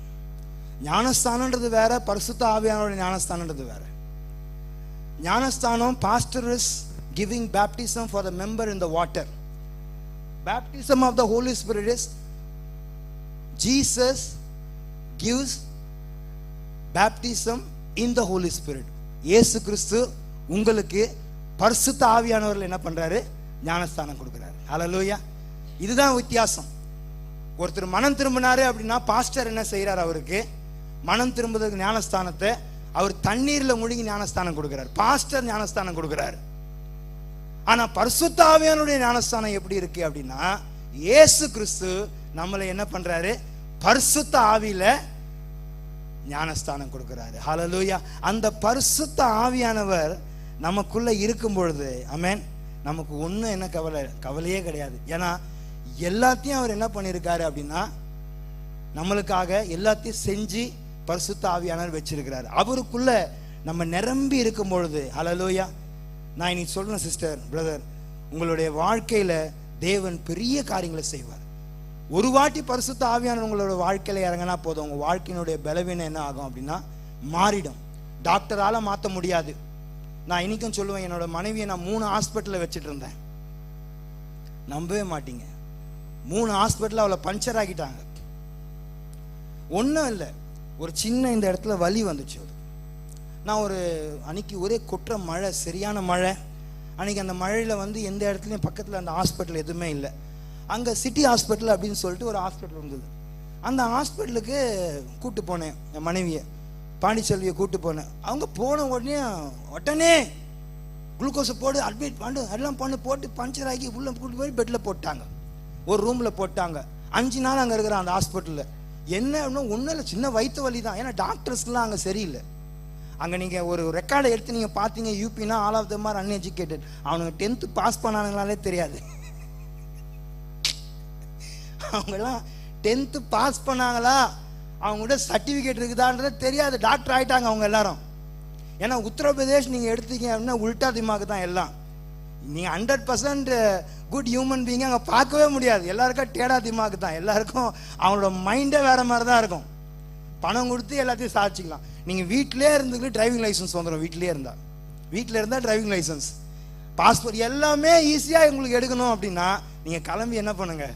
ஞானஸ்தானன்றது வேற, பரிசுத்த ஆவியானவருடைய ஞானஸ்தானன்றது வேற. ஞானஸ்தானம், pastor is giving baptism for the member in the water. Baptism of the Holy Spirit is Jesus gives baptism in the Holy Spirit. இயேசு கிறிஸ்து உங்களுக்கு பரிசுத்த ஆவியானவர்ல என்ன பண்றாரு, ஞானஸ்தானம் கொடுக்கிறாரு. ஹல்லேலூயா. இதுதான் வித்தியாசம். ஒருத்தர் மனம் திரும்பினாரு அப்படின்னா பாஸ்டர் என்ன செய்யறாரு, அவருக்கு மனம் திரும்புவதற்கு ஞானஸ்தானத்தை அவர் தண்ணீர்ல முழுகி ஞானஸ்தானம் கொடுக்கிறார், பாஸ்டர் ஞானஸ்தானம் கொடுக்கிறார். ஆனா பரிசுத்த ஆவியானுடைய ஞானஸ்தானம் எப்படி இருக்கு அப்படின்னா இயேசு கிறிஸ்து நம்மளை என்ன பண்றாரு, பரிசுத்த ஆவியில ஞானஸ்தானம் கொடுக்கிறாரு. ஹல்லேலூயா. அந்த பரிசுத்த ஆவியானவர் நமக்குள்ள இருக்கும் பொழுது ஆமென், நமக்கு ஒன்றும் என்ன கவலையே கிடையாது. ஏன்னா எல்லாத்தையும் அவர் என்ன பண்ணியிருக்காரு அப்படின்னா நம்மளுக்காக எல்லாத்தையும் செஞ்சு பரிசுத்த ஆவியானவர் வச்சிருக்கிறார். அவருக்குள்ள நம்ம நிரம்பி இருக்கும் பொழுது ஹல்லேலூயா. நான் இன்னைக்கு சொல்றேன் சிஸ்டர், பிரதர், உங்களுடைய வாழ்க்கையில தேவன் பெரிய காரியங்களை செய்வார். ஒரு வாட்டி பரிசுத்த ஆவியானவர் உங்களோட வாழ்க்கையில இறங்கினா போதும், உங்க வாழ்க்கையினுடைய பலவீனம் என்ன ஆகும் அப்படின்னா மாறிடும். டாக்டரால மாற்ற முடியாது. நான் இன்னைக்கும் சொல்லுவேன், என்னோட மனைவியை நான் 3 ஹாஸ்பிட்டலில் வச்சுட்டு இருந்தேன். நம்பவே மாட்டீங்க, 3 ஹாஸ்பிட்டலில் அவளை பஞ்சர் ஆக்கிட்டாங்க. ஒன்றும் இல்லை, ஒரு சின்ன இந்த இடத்துல வலி வந்துச்சு. நான் ஒரு அன்னைக்கு ஒரே கொற்ற மழை, சரியான மழை. அன்னைக்கு அந்த மழையில் வந்து எந்த இடத்துலையும் பக்கத்தில் அந்த ஹாஸ்பிட்டல் எதுவுமே இல்லை. அங்கே சிட்டி ஹாஸ்பிட்டல் அப்படின்னு சொல்லிட்டு ஒரு ஹாஸ்பிட்டல் இருந்தது. அந்த ஹாஸ்பிட்டலுக்கு கூப்பிட்டு போனேன், என் மனைவியை பாண்டிச்செல்வியை கூப்பிட்டு போனேன். அவங்க போன உடனே குளுக்கோஸை போட்டு அட்மிட் பண்ணு எல்லாம் போட்டு பஞ்சர் ஆக்கி உள்ளே கூப்பிட்டு போய் பெட்டில் போட்டாங்க, ஒரு ரூமில் போட்டாங்க. 5 நாள் அங்கே இருக்கிறான் அந்த ஹாஸ்பிட்டலில். என்ன அப்படின்னா ஒன்றும் இல்லை, சின்ன வயிற்று வலி தான். ஏன்னா டாக்டர்ஸ்லாம் அங்கே சரியில்லை. அங்கே நீங்கள் ஒரு ரெக்கார்டை எடுத்து நீங்கள் பார்த்தீங்க, யூபினா all of them are uneducated. அவனுங்க 10th பாஸ் பண்ணானுங்களாலே தெரியாது. அவங்கெல்லாம் 10th பாஸ் பண்ணாங்களா, அவங்கள்ட்ட சர்டிஃபிகேட் இருக்குதான்றது தெரியாது, டாக்டர் ஆகிட்டாங்க அவங்க எல்லாரும். ஏன்னா உத்தரப்பிரதேஷ் நீங்கள் எடுத்தீங்க அப்படின்னா உல்டா திமாக்கு தான் எல்லாம். நீங்கள் 100% குட் ஹியூமன் பீயிங் அங்கே பார்க்கவே முடியாது. எல்லாருக்கும் டேடா திமாக்கு தான். எல்லாருக்கும் அவங்களோட மைண்டே வேறு மாதிரி தான் இருக்கும். பணம் கொடுத்து எல்லாத்தையும் சாதிச்சிக்கலாம். நீங்கள் வீட்டிலே இருந்துக்கிட்டு டிரைவிங் லைசன்ஸ் வந்துடும். வீட்டிலே இருந்தால் டிரைவிங் லைசன்ஸ், பாஸ்போர்ட் எல்லாமே ஈஸியாக உங்களுக்கு எடுக்கணும் அப்படின்னா நீங்கள் கிளம்பி என்ன பண்ணுங்க,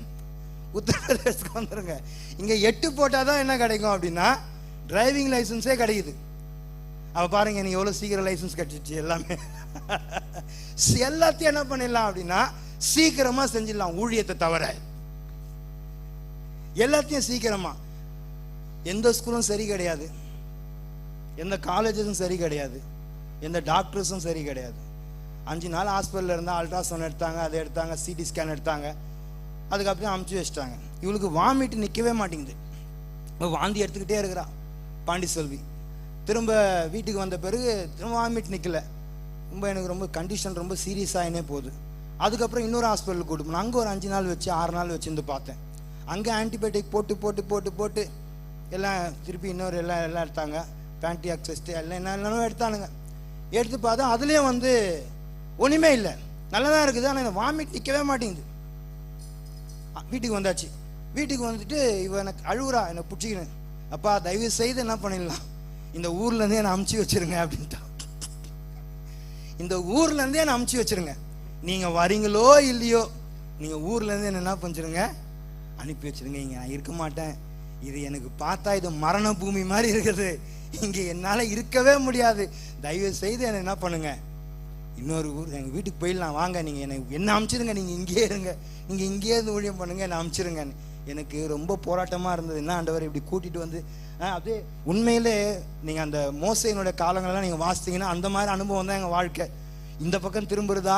உத்தரப்பிரதேசத்துக்கு வந்துடுங்க. இங்கே 8 போட்டால் தான் என்ன கிடைக்கும் அப்படின்னா டிரைவிங் லைசன்ஸே கிடைக்குது. அப்போ பாருங்க, நீங்கள் எவ்வளோ சீக்கிரம் லைசன்ஸ் கிடைச்சிச்சு. எல்லாமே எல்லாத்தையும் என்ன பண்ணிடலாம் அப்படின்னா சீக்கிரமாக செஞ்சிடலாம். ஊழியத்தை தவிர எல்லாத்தையும் சீக்கிரமாக. எந்த ஸ்கூலும் சரி கிடையாது, எந்த காலேஜஸும் சரி கிடையாது, எந்த டாக்டர்ஸும் சரி கிடையாது. 5 நாள் ஹாஸ்பிட்டலில் இருந்தால் அல்ட்ராசவுண்ட் எடுத்தாங்க, அதை எடுத்தாங்க, சிடி ஸ்கேன் எடுத்தாங்க, அதுக்கப்புறம் அமுச்சு வச்சிட்டாங்க. இவளுக்கு வாமிட்டு நிற்கவே மாட்டேங்குது, வாந்தி எடுத்துக்கிட்டே இருக்கிறா பாண்டிச்செல்வி. திரும்ப வீட்டுக்கு வந்த பிறகு திரும்ப வாமிட் நிற்கல. எனக்கு ரொம்ப கண்டிஷன் ரொம்ப சீரியஸாகினே போகுது. அதுக்கப்புறம் இன்னொரு ஹாஸ்பிட்டலுக்கு கூட்டு போனேன். அங்கே ஒரு 5 நாள் வச்சு 6 நாள் வச்சுருந்து பார்த்தேன். அங்கே ஆன்டிபயோட்டிக் போட்டு போட்டு போட்டு போட்டு எல்லாம் திருப்பி இன்னொரு எல்லாம் எடுத்தாங்க, பேன்டியாக் டெஸ்ட்டு எல்லாம் என்னென்னமோ எடுத்தானுங்க. எடுத்து பார்த்தா அதுலேயும் ஒன்றுமே இல்லை. நல்லா தான் இருக்குது, ஆனால் இந்த வாமிட் நிற்கவே மாட்டேங்குது. வீட்டுக்கு வந்தாச்சு. வீட்டுக்கு வந்துட்டு இவன் எனக்கு அழுவுறா, என்னை பிடிச்சிக்கிறேன். அப்பா தயவு செய்து என்ன பண்ணிடலாம், இந்த ஊர்லேருந்தே என்னை அமுச்சு வச்சிருங்க அப்படின்ட்டான். இந்த ஊர்லேருந்தே என்னை அமுச்சு வச்சிருங்க, நீங்கள் வரீங்களோ இல்லையோ நீங்கள் ஊர்லேருந்து என்ன பண்ணிச்சிருங்க, அனுப்பி வச்சிருங்க. இங்கே நான் இருக்க மாட்டேன், இது எனக்கு பார்த்தா இது மரண பூமி மாதிரி இருக்குது, இங்கே என்னால் இருக்கவே முடியாது, தயவு செய்து என்னை என்ன பண்ணுங்க, இன்னொரு ஊர் எங்கள் வீட்டுக்கு போயிடலாம் வாங்க, நீங்கள் என்ன அமுச்சிருங்க, நீங்கள் இங்கேயே இருங்க, நீங்கள் இங்கேயே இருந்து ஊழியம் பண்ணுங்க, என்னை அமுச்சிருங்க. எனக்கு ரொம்ப போராட்டமாக இருந்தது. என்ன ஆண்டவர் இப்படி கூட்டிகிட்டு வந்து அப்படியே உண்மையிலே நீங்கள் அந்த மோசையினுடைய காலங்களெல்லாம் நீங்கள் வாசித்தீங்கன்னா அந்த மாதிரி அனுபவம் தான் எங்கள் வாழ்க்கை. இந்த பக்கம் திரும்புறதா,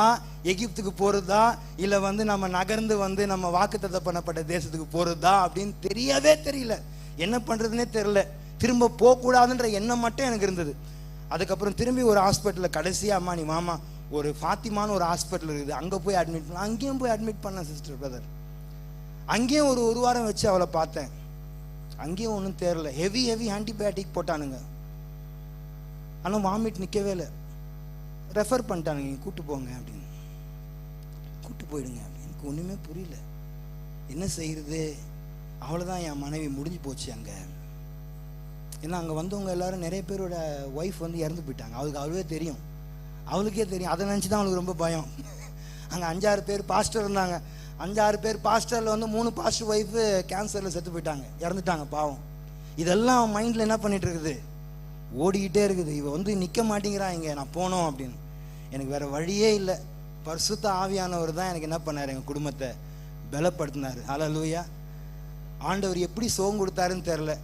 எகிப்துக்கு போகிறதா, இல்லை நம்ம நகர்ந்து நம்ம வாக்குத்தத்தம் பண்ணப்பட்ட தேசத்துக்கு போகிறதா அப்படின்னு தெரியவே தெரியல, என்ன பண்ணுறதுனே தெரியல. திரும்ப போகக்கூடாதுன்ற எண்ணம் மட்டும் எனக்கு இருந்தது. அதுக்கப்புறம் திரும்பி ஒரு ஹாஸ்பிட்டலில் கடைசியாக அம்மா நீ மாமா ஒரு ஃபாத்திமான்னு ஒரு ஹாஸ்பிட்டல் இருக்குது, அங்கே போய் அட்மிட் பண்ண. அங்கேயும் போய் அட்மிட் பண்ணேன் சிஸ்டர் பிரதர். அங்கேயும் ஒரு வாரம் வச்சு அவளை பார்த்தேன். அங்கேயும் ஒன்றும் தெரியல. ஹெவி ஆன்டிபயோட்டிக் போட்டானுங்க, ஆனால் வாமிட் நிற்கவே இல்லை. ரெஃபர் பண்ணிட்டானுங்க, நீங்கள் கூப்பிட்டு போங்க அப்படின்னு, கூப்பிட்டு போயிடுங்க அப்படின்னு. எனக்கு ஒன்றுமே புரியல, என்ன செய்கிறது. அவ்வளோதான், என் மனைவி முடிஞ்சு போச்சு அங்கே. ஏன்னா அங்கே வந்தவங்க எல்லாரும் நிறைய பேரோட ஒய்ஃப் இறந்து போயிட்டாங்க. அவளுக்கே தெரியும். அதை நினச்சி தான் அவளுக்கு ரொம்ப பயம். அங்கே 5-6 பேர் பாஸ்டர் இருந்தாங்க. 5-6 பேர் பாஸ்டரில் 3 பாஸ்டர் ஒய்ஃபு கேன்சரில் செத்து போயிட்டாங்க, இறந்துட்டாங்க பாவம். இதெல்லாம் அவன் மைண்டில் என்ன பண்ணிட்டு இருக்குது, ஓடிக்கிட்டே இருக்குது. இவ நிற்க மாட்டேங்கிறா, இங்கே நான் போனோம் அப்படின்னு. எனக்கு வேறு வழியே இல்லை. பரிசுத்த ஆவியானவர் தான் எனக்கு என்ன பண்ணார், எங்கள் குடும்பத்தை பலப்படுத்தினார். ஹல்லேலூயா. ஆண்டவர் எப்படி சுகம் கொடுத்தாருன்னு தெரில.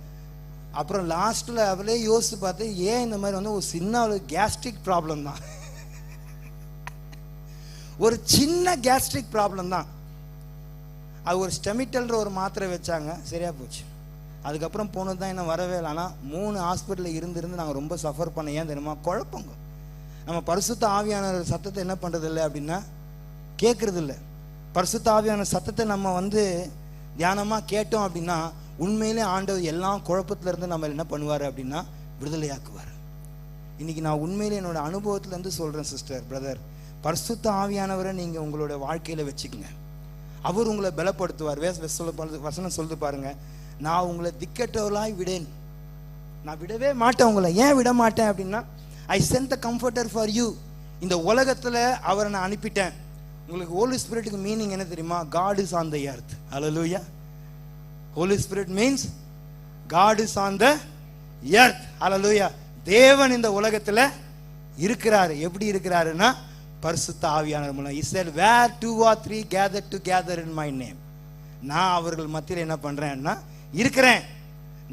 அப்புறம் லாஸ்ட்டில் அவளே யோசித்து பார்த்து, ஏன் இந்த மாதிரி ஒரு சின்ன அவளுக்கு கேஸ்ட்ரிக் ப்ராப்ளம் தான், ஒரு சின்ன கேஸ்ட்ரிக் ப்ராப்ளம் தான். அது ஒரு ஸ்டெமிட்டல்ன்ற ஒரு மாத்திரை வச்சாங்க, சரியாக போச்சு. அதுக்கப்புறம் போனது தான் என்ன வரவே இல்லை. ஆனால் 3 ஹாஸ்பிட்டலில் இருந்து நாங்கள் ரொம்ப சஃபர் பண்ண. ஏன் தெரியுமா, குழப்பங்க. நம்ம பரிசுத்த ஆவியான சத்தத்தை என்ன பண்ணுறது இல்லை அப்படின்னா கேட்குறது இல்லை. பரிசுத்த ஆவியான சத்தத்தை நம்ம தியானமாக கேட்டோம் அப்படின்னா உண்மையிலே ஆண்டவர் எல்லா குழப்பத்திலேருந்து நம்ம என்ன பண்ணுவார் அப்படின்னா விடுதலையாக்குவார். இன்றைக்கி நான் உண்மையிலே என்னோட அனுபவத்திலேருந்து சொல்கிறேன் சிஸ்டர் பிரதர், பரிசுத்த ஆவியானவரை நீங்கள் உங்களோட வாழ்க்கையில் வச்சுக்கோங்க. அவர் உங்களை பலப்படுத்துவார். வசனம் சொல்லுது பாருங்க, நான் உங்களை திக்கற்றவர்களாய் விடேன். நான் விடவே மாட்டேன் உங்களை. ஏன் விட மாட்டேன் அப்படின்னா, I sent the comforter for you. இந்த உலகத்தில் அவரை நான் அனுப்பிட்டேன். உங்களுக்கு ஹோலி ஸ்பிரிட்டுக்கு மீனிங் என்ன தெரியுமா, God is on the earth. Hallelujah. Holy spirit means God is on the earth. Hallelujah. தேவன் இந்த உலகத்தில் இருக்கிறாரு. எப்படி இருக்கிறாருன்னா பரிசுத்த ஆவியானவர் மூலம். He said where 2 or 3 gathered together in my name. நான் அவர்கள் மத்தியில் என்ன பண்றேன்னா இருக்கிறேன்.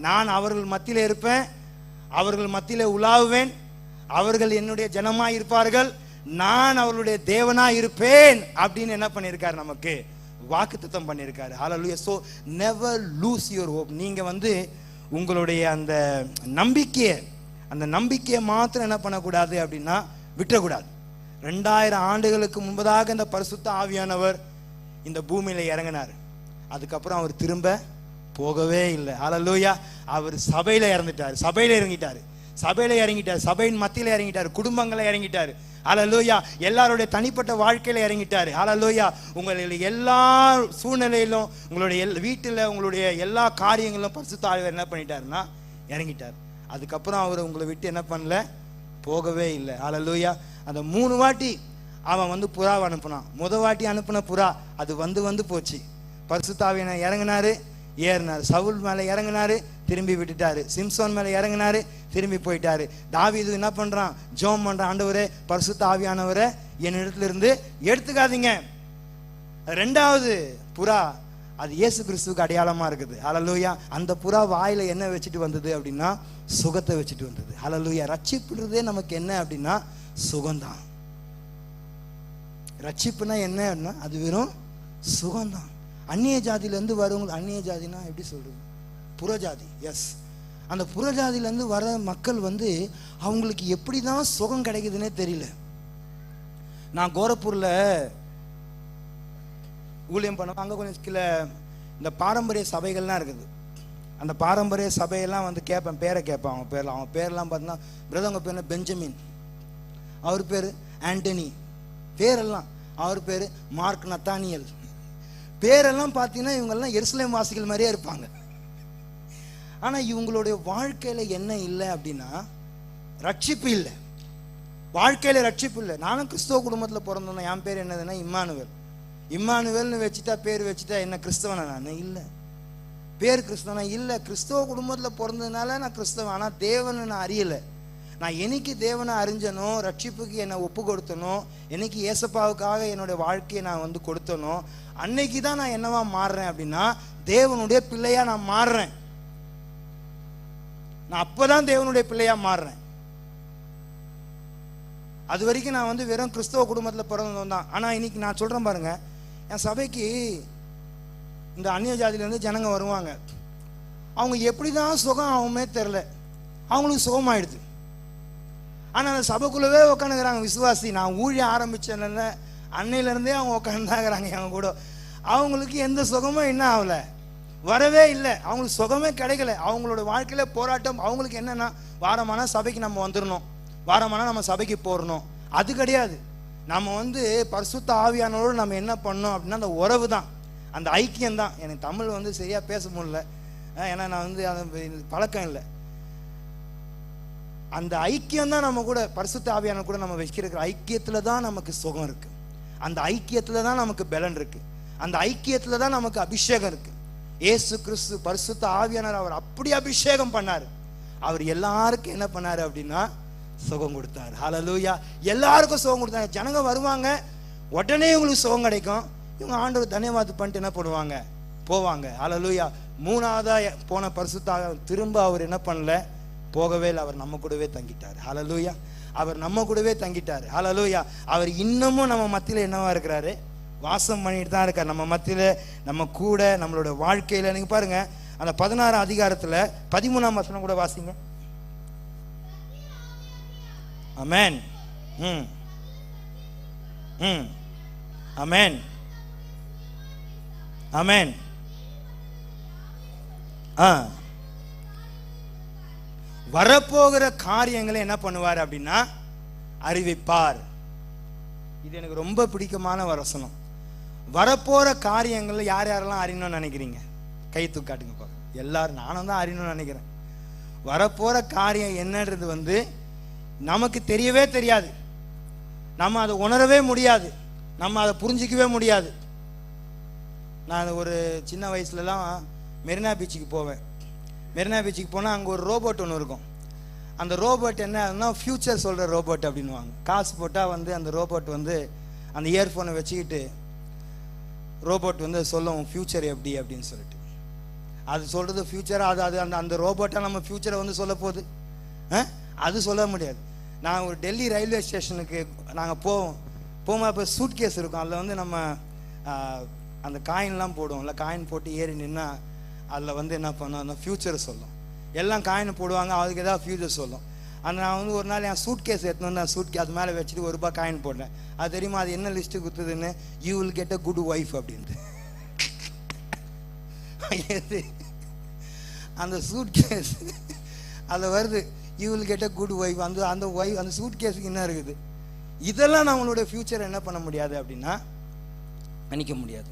நான் அவர்கள் மத்தியில் இருப்பேன், அவர்கள் மத்தியில் உலாவுவேன், அவர்கள் என்னுடைய ஜனமாய் இருப்பார்கள், நான் அவர்களுடைய தேவனாய் இருப்பேன் அப்படின்னு என்ன பண்ணியிருக்காரு, நமக்கு வாக்குத்தத்தம் பண்ணியிருக்காரு. Hallelujah. So never lose your hope. நீங்கள் உங்களுடைய அந்த நம்பிக்கையை மாத்திரம் என்ன பண்ணக்கூடாது அப்படின்னா விட்டுறக்கூடாது. 2000 ஆண்டுகளுக்கு முன்பதாக இந்த பரிசுத்த ஆவியானவர் இந்த பூமியில் இறங்கினார். அதுக்கப்புறம் அவர் திரும்ப போகவே இல்லை. ஹல்லேலூயா. அவர் சபையில் இறந்துட்டார், சபையில் இறங்கிட்டார், சபையின் மத்தியில் இறங்கிட்டார், குடும்பங்களை இறங்கிட்டார். ஹல்லேலூயா. எல்லாருடைய தனிப்பட்ட வாழ்க்கையில இறங்கிட்டார். ஹல்லேலூயா. உங்களுடைய எல்லா சூழ்நிலையிலும், உங்களுடைய வீட்டில், உங்களுடைய எல்லா காரியங்களும் பரிசுத்த ஆவியானவர் என்ன பண்ணிட்டாருன்னா இறங்கிட்டார். அதுக்கப்புறம் அவர் உங்களை விட்டு என்ன பண்ணல, போகவே இல்லை. ஹல்லேலூயா. அந்த 3 வாட்டி அவன் புறாவை அனுப்புனான். வாட்டி அனுப்புன புறா அது வந்து போச்சு. பரிசுத்த ஆவியானவர் இறங்கினாரு, ஏறினார். சவுல் மேலே இறங்கினாரு, திரும்பி விட்டுட்டாரு. சிம்சோன் மேலே இறங்கினாரு, திரும்பி போயிட்டாரு. தாவீது என்ன பண்றான், ஜெபம் பண்றான், ஆண்டவரே பரிசுத்த ஆவியானவரை என்னிடத்துல இருந்து எடுத்துக்காதீங்க. 2வது புறா அது இயேசு கிறிஸ்துவுக்கு அடையாளமா இருக்குது. ஹல்லேலூயா. அந்த புறா வாயில என்ன வச்சுட்டு வந்தது அப்படின்னா சுகத்தை வச்சுட்டு வந்தது. ஹல்லேலூயா. ரட்சிப்புன்றதே நமக்கு என்ன அப்படின்னா சுகம்தான். ரட்சிப்புனா என்ன, அது வெறும் சுகம்தான். அந்நிய ஜாதியிலேருந்து வரவங்க, அந்நிய ஜாதினா எப்படி சொல்றது, புறஜாதி. எஸ், அந்த புறஜாதியிலேருந்து வர மக்கள் அவங்களுக்கு எப்படி தான் சுகம் கிடைக்குதுன்னே தெரியல. நான் கோரப்பூரில் ஊழியம் பண்ணுவேன். அங்கே கொஞ்சம் சில இந்த பாரம்பரிய சபைகள்லாம் இருக்குது. அந்த பாரம்பரிய சபையெல்லாம் கேட்பேன், பேரை கேட்பேன். அவங்க பேரெல்லாம் பார்த்தீங்கன்னா பிரதர் உங்கள் பேர் பெஞ்சமின், அவர் பேர் ஆண்டனி, பேரெல்லாம். அவர் பேர் மார்க் நத்தானியல். பேரெல்லாம் பார்த்தீங்கன்னா இவங்கெல்லாம் எருசலேம் வாசிகள் மாதிரியே இருப்பாங்க. ஆனால் இவங்களுடைய வாழ்க்கையில் என்ன இல்லை அப்படின்னா ரட்சிப்பு இல்லை, வாழ்க்கையில் ரட்சிப்பு இல்லை. நானும் கிறிஸ்தவ குடும்பத்தில் பிறந்தோன்னா என் பேர் என்னதுன்னா இம்மானுவேல். இம்மானுவேல்னு வச்சுட்டா பேர் வச்சுட்டா என்ன கிறிஸ்தவனா? நான் இல்லை. பேர் கிறிஸ்தவனா இல்லை. கிறிஸ்தவ குடும்பத்தில் பிறந்ததுனால நான் கிறிஸ்தவன். ஆனால் தேவனை நான் அறியலை. நான் என்னைக்கு தேவனை அறிஞ்சனோ, ரட்சிப்புக்கு என்னை ஒப்பு கொடுத்தனோ, என்னைக்கு ஏசப்பாவுக்காக என்னுடைய வாழ்க்கையை நான் வந்து கொடுத்தனோ, அன்னைக்கு தான் நான் என்னவா மாறுறேன் அப்படின்னா தேவனுடைய பிள்ளையா நான் மாறுறேன். நான் அப்பதான் தேவனுடைய பிள்ளையா மாறுறேன். அது வரைக்கும் நான் வந்து வெறும் கிறிஸ்தவ குடும்பத்தில் பிறந்தவன் தான். ஆனால் இன்னைக்கு நான் சொல்றேன் பாருங்க, என் சபைக்கு இந்த அந்நிய ஜாதியிலேருந்து ஜனங்க வருவாங்க. அவங்க எப்படிதான் சுகம் ஆகுமே தெரில, அவங்களுக்கு சுகமாயிடுது. ஆனால் அந்த சபைக்குள்ளவே உட்காந்துக்கிறாங்க விசுவாசி. நான் ஊழியம் ஆரம்பிச்சேன்ல அன்னையிலேருந்தே அவங்க உட்காந்துதாங்கிறாங்க என் கூட. அவங்களுக்கு எந்த சுகமும் என்ன ஆகலை, வரவே இல்லை. அவங்களுக்கு சுகமே கிடைக்கல. அவங்களோட வாழ்க்கையில போராட்டம். அவங்களுக்கு என்னன்னா வாரமான சபைக்கு நம்ம வந்துடணும், வாரமான நம்ம சபைக்கு போறணும். அது கிடையாது. நம்ம வந்து பரிசுத்த ஆவியானோடு நம்ம என்ன பண்ணோம் அப்படின்னா அந்த உறவு தான், அந்த ஐக்கியம் தான். எனக்கு தமிழ் வந்து சரியா பேச முடியல, ஏன்னா நான் வந்து அந்த பழக்கம் இல்லை. அந்த ஐக்கியம் தான் நம்ம கூட பரிசுத்த ஆவியான கூட நம்ம வச்சிருக்கிற ஐக்கியத்துல தான் நமக்கு சுகம் இருக்கு, அந்த ஐக்கியத்துல தான் நமக்கு பலன் இருக்கு, அந்த ஐக்கியத்துல தான் நமக்கு அபிஷேகம் இருக்கு. இயேசு கிறிஸ்து பரிசுத்த ஆவியானவர் அவர் அப்படி அபிஷேகம் பண்ணாரு. அவர் எல்லாருக்கும் என்ன பண்ணாரு அப்படின்னா சுகம் கொடுத்தாரு. ஹல்லேலூயா. எல்லாருக்கும் சுகம் கொடுத்தாரு. ஜனங்க வருவாங்க, உடனே இவங்களுக்கு சுகம் கிடைக்கும். இவங்க ஆண்டவர் தன்யவாது பண்ணிட்டு என்ன பண்ணுவாங்க, போவாங்க. ஹல்லேலூயா. மூணாவதா போன பரிசுத்த திரும்ப அவர் என்ன பண்ணல, போகவே இல்லை. அவர் நம்ம கூடவே தங்கிட்டார். ஹல்லேலூயா. அவர் நம்ம கூடவே தங்கிட்டார். ஹல்லேலூயா. அவர் இன்னமும் நம்ம மத்தியில என்னவா இருக்கிறாரு, வாசம் பண்ணிட்டு தான் இருக்கார் நம்ம மத்தியில, நம்ம கூட, நம்மளோட வாழ்க்கையில. நீங்க பாருங்க அந்த 16 அதிகாரத்துல 13ஆம் வசனம் கூட வாசிங்க. ஆமென். ஆமென். ஆமென். வரப்போகிற காரியங்களை என்ன பண்ணுவார் அப்படின்னா அறிவிப்பார். இது எனக்கு ரொம்ப பிடிக்கமான வசனம். வரப்போற காரியங்கள் யார் யாரெல்லாம் அறியணும்னு நினைக்கிறீங்க? கை தூக்காட்டுங்க பாருங்க. எல்லாரும், நானும் தான் அறியணும்னு நினைக்கிறேன். வரப்போற காரியம் என்னன்றது வந்து நமக்கு தெரியவே தெரியாது, நம்ம அதை உணரவே முடியாது, நம்ம அதை புரிஞ்சிக்கவே முடியாது. நான் ஒரு சின்ன வயசுலலாம் மெரினா பீச்சுக்கு போவேன். மெரினா பீச்சுக்கு போனால் அங்கே ஒரு ரோபோட் ஒன்று இருக்கும். அந்த ரோபோட் என்ன ஃபியூச்சர் சொல்கிற ரோபோட் அப்படின்வாங்க. காசு போட்டால் வந்து அந்த ரோபோட் வந்து அந்த இயர்ஃபோனை வச்சுக்கிட்டு ரோபோட் வந்து சொல்லும் ஃபியூச்சர் எப்படி அப்படின்னு சொல்லிட்டு. அது சொல்கிறது ஃபியூச்சர், அது அந்த ரோபோட்டாக நம்ம ஃபியூச்சரை வந்து சொல்ல போகுது, அது சொல்ல முடியாது. நான் ஒரு டெல்லி ரயில்வே ஸ்டேஷனுக்கு நாங்கள் போகும்போது இப்போ சூட் கேஸ் இருக்கும், அதில் வந்து நம்ம அந்த காயின்லாம் போடுவோம்ல, காயின் போட்டு ஏறி நின்னா அதில் வந்து என்ன பண்ணோம், அந்த ஃபியூச்சரை சொல்லும். எல்லாம் காயின் போடுவாங்க, அதுக்கு ஏதாவது ஃபியூச்சர் சொல்லும். அந்த நான் வந்து ஒரு நாள் என் சூட் கேஸ் எடுத்துன்னு வந்து சூட் அது மேலே வச்சுட்டு ₹1 காயின் போட்டேன். அது தெரியுமா, அது என்ன லிஸ்ட்டு கொடுத்ததுன்னு, you will get a good wife அப்படின்ட்டு. அந்த சூட் கேஸ் அதில் வருது, you will get a good wife. அந்த ஒய்ஃப் அந்த சூட் கேஸுக்கு என்ன இருக்குது? இதெல்லாம் நம்மளுடைய ஃபியூச்சரை என்ன பண்ண முடியாது அப்படின்னா நினைக்க முடியாது.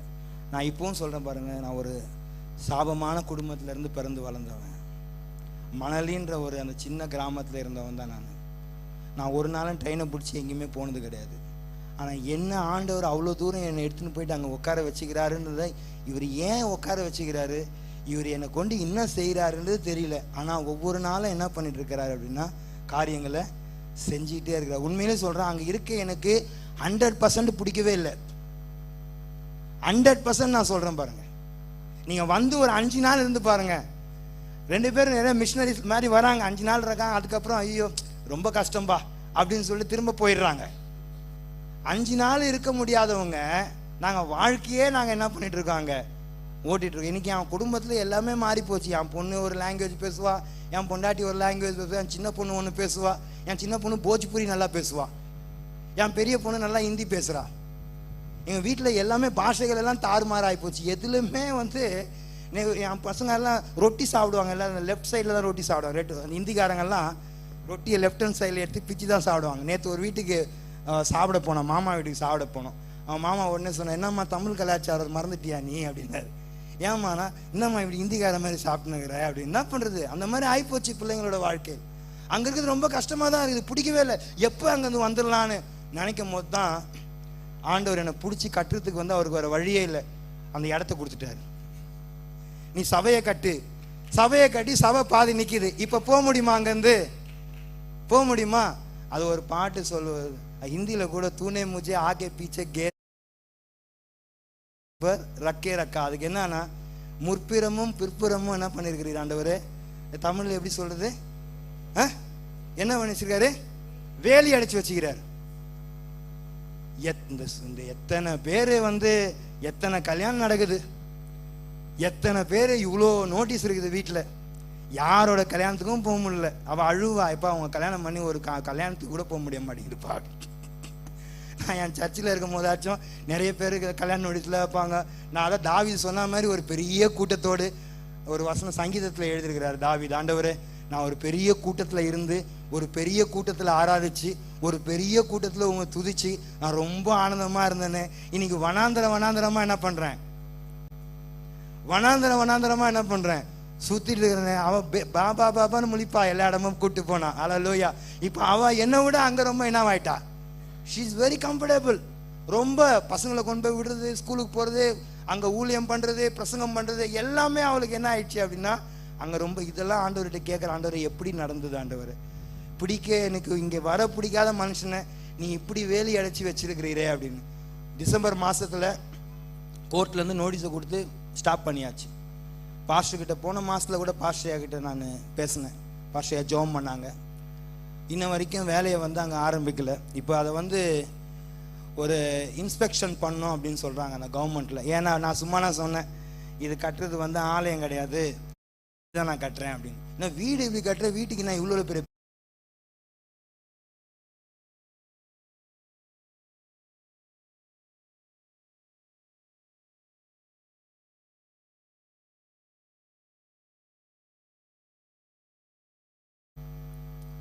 நான் இப்பவும் சொல்கிறேன் பாருங்கள், நான் ஒரு சாபமான குடும்பத்திலேருந்து பிறந்து வளர்ந்தவன். மணலின்ற ஒரு அந்த சின்ன கிராமத்தில் இருந்தவன் தான் நான் ஒரு நாளும் ட்ரெயினை பிடிச்சி எங்கேயுமே போனது கிடையாது. ஆனால் என்ன ஆண்டவர் அவ்வளோ தூரம் என்னை எடுத்துன்னு போயிட்டு அங்கே உட்கார வச்சுக்கிறாருன்றதை, இவர் ஏன் உட்கார வச்சுக்கிறாரு, இவர் என்னை கொண்டு என்ன செய்கிறாருன்றது தெரியல. ஆனால் ஒவ்வொரு நாளும் என்ன பண்ணிட்டு இருக்கிறாரு அப்படின்னா காரியங்களை செஞ்சுக்கிட்டே இருக்கிறார். உண்மையிலே சொல்கிறேன், அங்கே இருக்க எனக்கு 100% பிடிக்கவே இல்லை. 100% நான் சொல்கிறேன் பாருங்க. நீங்கள் வந்து ஒரு 5 நாள் இருந்து பாருங்க. 2 பேரும் நிறைய மிஷினரிஸ் மாதிரி வராங்க, 5 நாள் இருக்காங்க. அதுக்கப்புறம் ஐயோ ரொம்ப கஷ்டம்பா அப்படின்னு சொல்லி திரும்ப போயிடுறாங்க. 5 நாள் இருக்க முடியாதவங்க நாங்கள் வாழ்க்கையே நாங்கள் என்ன பண்ணிட்டு இருக்காங்க, ஓட்டிட்டு இருக்கோம். இன்னைக்கு என் குடும்பத்தில் எல்லாமே மாறி போச்சு. என் பொண்ணு ஒரு லாங்குவேஜ் பேசுவா, என் பொண்டாட்டி ஒரு லாங்குவேஜ் பேசுவா, என் சின்ன பொண்ணு ஒன்று பேசுவா, என் சின்ன பொண்ணு போஜ்பூரி நல்லா பேசுவா, என் பெரிய பொண்ணு நல்லா ஹிந்தி பேசுகிறா. எங்கள் வீட்டில் எல்லாமே பாஷைகள் எல்லாம் தாறுமாறாகி போச்சு. எதுலையுமே வந்து என் பசங்க எல்லாம் ரொட்டி சாப்பிடுவாங்க, எல்லாம் லெஃப்ட் சைடில் தான் ரொட்டி சாப்பிடுவாங்க. ஹிந்திக்காரங்கெல்லாம் ரொட்டியை லெஃப்ட் ஹேண்ட் சைடில் எடுத்து பிச்சு தான் சாப்பிடுவாங்க. நேற்று ஒரு வீட்டுக்கு சாப்பிட போனோம், மாமா வீட்டுக்கு சாப்பிட போனோம். அவன் மாமா உடனே சொன்னான், என்னம்மா தமிழ் கலாச்சாரம் மறந்துட்டியா நீ அப்படின்னாரு. ஏம்மாண்ணா, என்னம்மா இப்படி இந்திக்கார மாதிரி சாப்பிட்டுனுங்கிற அப்படின்னு. என்ன பண்ணுறது, அந்த மாதிரி ஆகிப்போச்சு பிள்ளைங்களோட வாழ்க்கை. அங்கே இருக்கிறது ரொம்ப கஷ்டமாக தான் இருக்குது, பிடிக்கவே இல்லை. எப்போ அங்கேருந்து வந்துடலான்னு நினைக்கும் போது தான் ஆண்டவர் என்னை பிடிச்சி கட்டுறதுக்கு வந்து அவருக்கு வேறு வழியே இல்லை, அந்த இடத்த கொடுத்துட்டாரு. நீ சபையை கட்டு, சபையை கட்டி சபை பாதி நிற்கிது, இப்போ போக முடியுமா, அங்கேருந்து போக முடியுமா? அது ஒரு பாட்டு சொல்லுவது ஹிந்தியில் கூட, தூணே முஜே ஆகே பீச்சே கே ரக்கே ரக்கா. அதுக்கு என்னன்னா, முற்பிறமும் பிற்புறமும் என்ன பண்ணியிருக்கிறீர் ஆண்டவர், தமிழில் எப்படி சொல்றது, என்ன பண்ணி வச்சிருக்காரு, வேலி அடைச்சு வச்சுக்கிறார். எத்தனை பேர் வந்து எத்தனை கல்யாணம் நடக்குது, எத்தனை பேர் இவ்வளோ நோட்டீஸ் இருக்குது வீட்டில், யாரோட கல்யாணத்துக்கும் போக முடியல. அவள் அழுவா, இப்போ அவங்க கல்யாணம் பண்ணி ஒரு கல்யாணத்துக்கு கூட போக முடிய மாட்டேங்குதுப்பா. நான் என் சர்ச்சில் இருக்கும் போதாச்சும் நிறைய பேருக்கு கல்யாண நோட்டீஸில் வைப்பாங்க. நான் அதை தாவீது சொன்ன மாதிரி ஒரு பெரிய கூட்டத்தோடு, ஒரு வசனம் சங்கீதத்தில் எழுதியிருக்கிறார் தாவீது, ஆண்டவரே நான் ஒரு பெரிய கூட்டத்தில் இருந்து, ஒரு பெரிய கூட்டத்தில் ஆராதிச்சு, ஒரு பெரிய கூட்டத்தில் உங்க துதிச்சு நான் ரொம்ப ஆனந்தமாக இருந்தேன்னு, இன்னைக்கு வனாந்தரமாக என்ன பண்ணுறேன், வனாந்தரமாக என்ன பண்ணுறேன், சுற்றிட்டு இருக்கிறேன். அவள் பாபா பாபான்னு முழிப்பா, எல்லா இடமும் கூப்பிட்டு போனா. அல்லேலூயா. இப்போ அவள் என்னை விட அங்கே ரொம்ப என்னவாயிட்டா, ஷீ இஸ் வெரி கம்ஃபர்டபுள். ரொம்ப பசங்களை கொண்டு போய் விடுறது, ஸ்கூலுக்கு போகிறது, அங்கே ஊழியம் பண்ணுறது, பிரசங்கம் பண்ணுறது, எல்லாமே அவளுக்கு என்ன ஆயிடுச்சு அப்படின்னா, அங்கே ரொம்ப இதெல்லாம் ஆண்டவர்கிட்ட கேட்குற, ஆண்டவர் எப்படி நடந்தது ஆண்டவர், எனக்கு இங்கே வர பிடிக்காத மனுஷனை நீ இப்படி வேலி அடைச்சி வச்சிருக்கிறீரே அப்படின்னு. டிசம்பர் மாதத்தில் கோர்ட்லேருந்து நோட்டீஸை கொடுத்து ஸ்டாப் பண்ணியாச்சு. பாஸ்டர்கிட்ட போன மாதத்தில் கூட பாஸ்டர்யா கிட்ட நான் பேசினேன், பாஸ்டர்யா ஜெபம் பண்ணாங்க. இன்ன வரைக்கும் வேலையை வந்து அங்கே ஆரம்பிக்கல. இப்போ அதை வந்து ஒரு இன்ஸ்பெக்ஷன் பண்ணோம் அப்படின்னு சொல்கிறாங்க அந்த கவர்மெண்ட்டில். ஏன்னா நான் சும்மா நான் சொன்னேன், இது கட்டுறது வந்து ஆலயம் கிடையாது, இதான் நான் கட்டுறேன் அப்படின்னு. நான் வீடு இப்படி கட்டுற, வீட்டுக்கு நான் இவ்வளோ பெரிய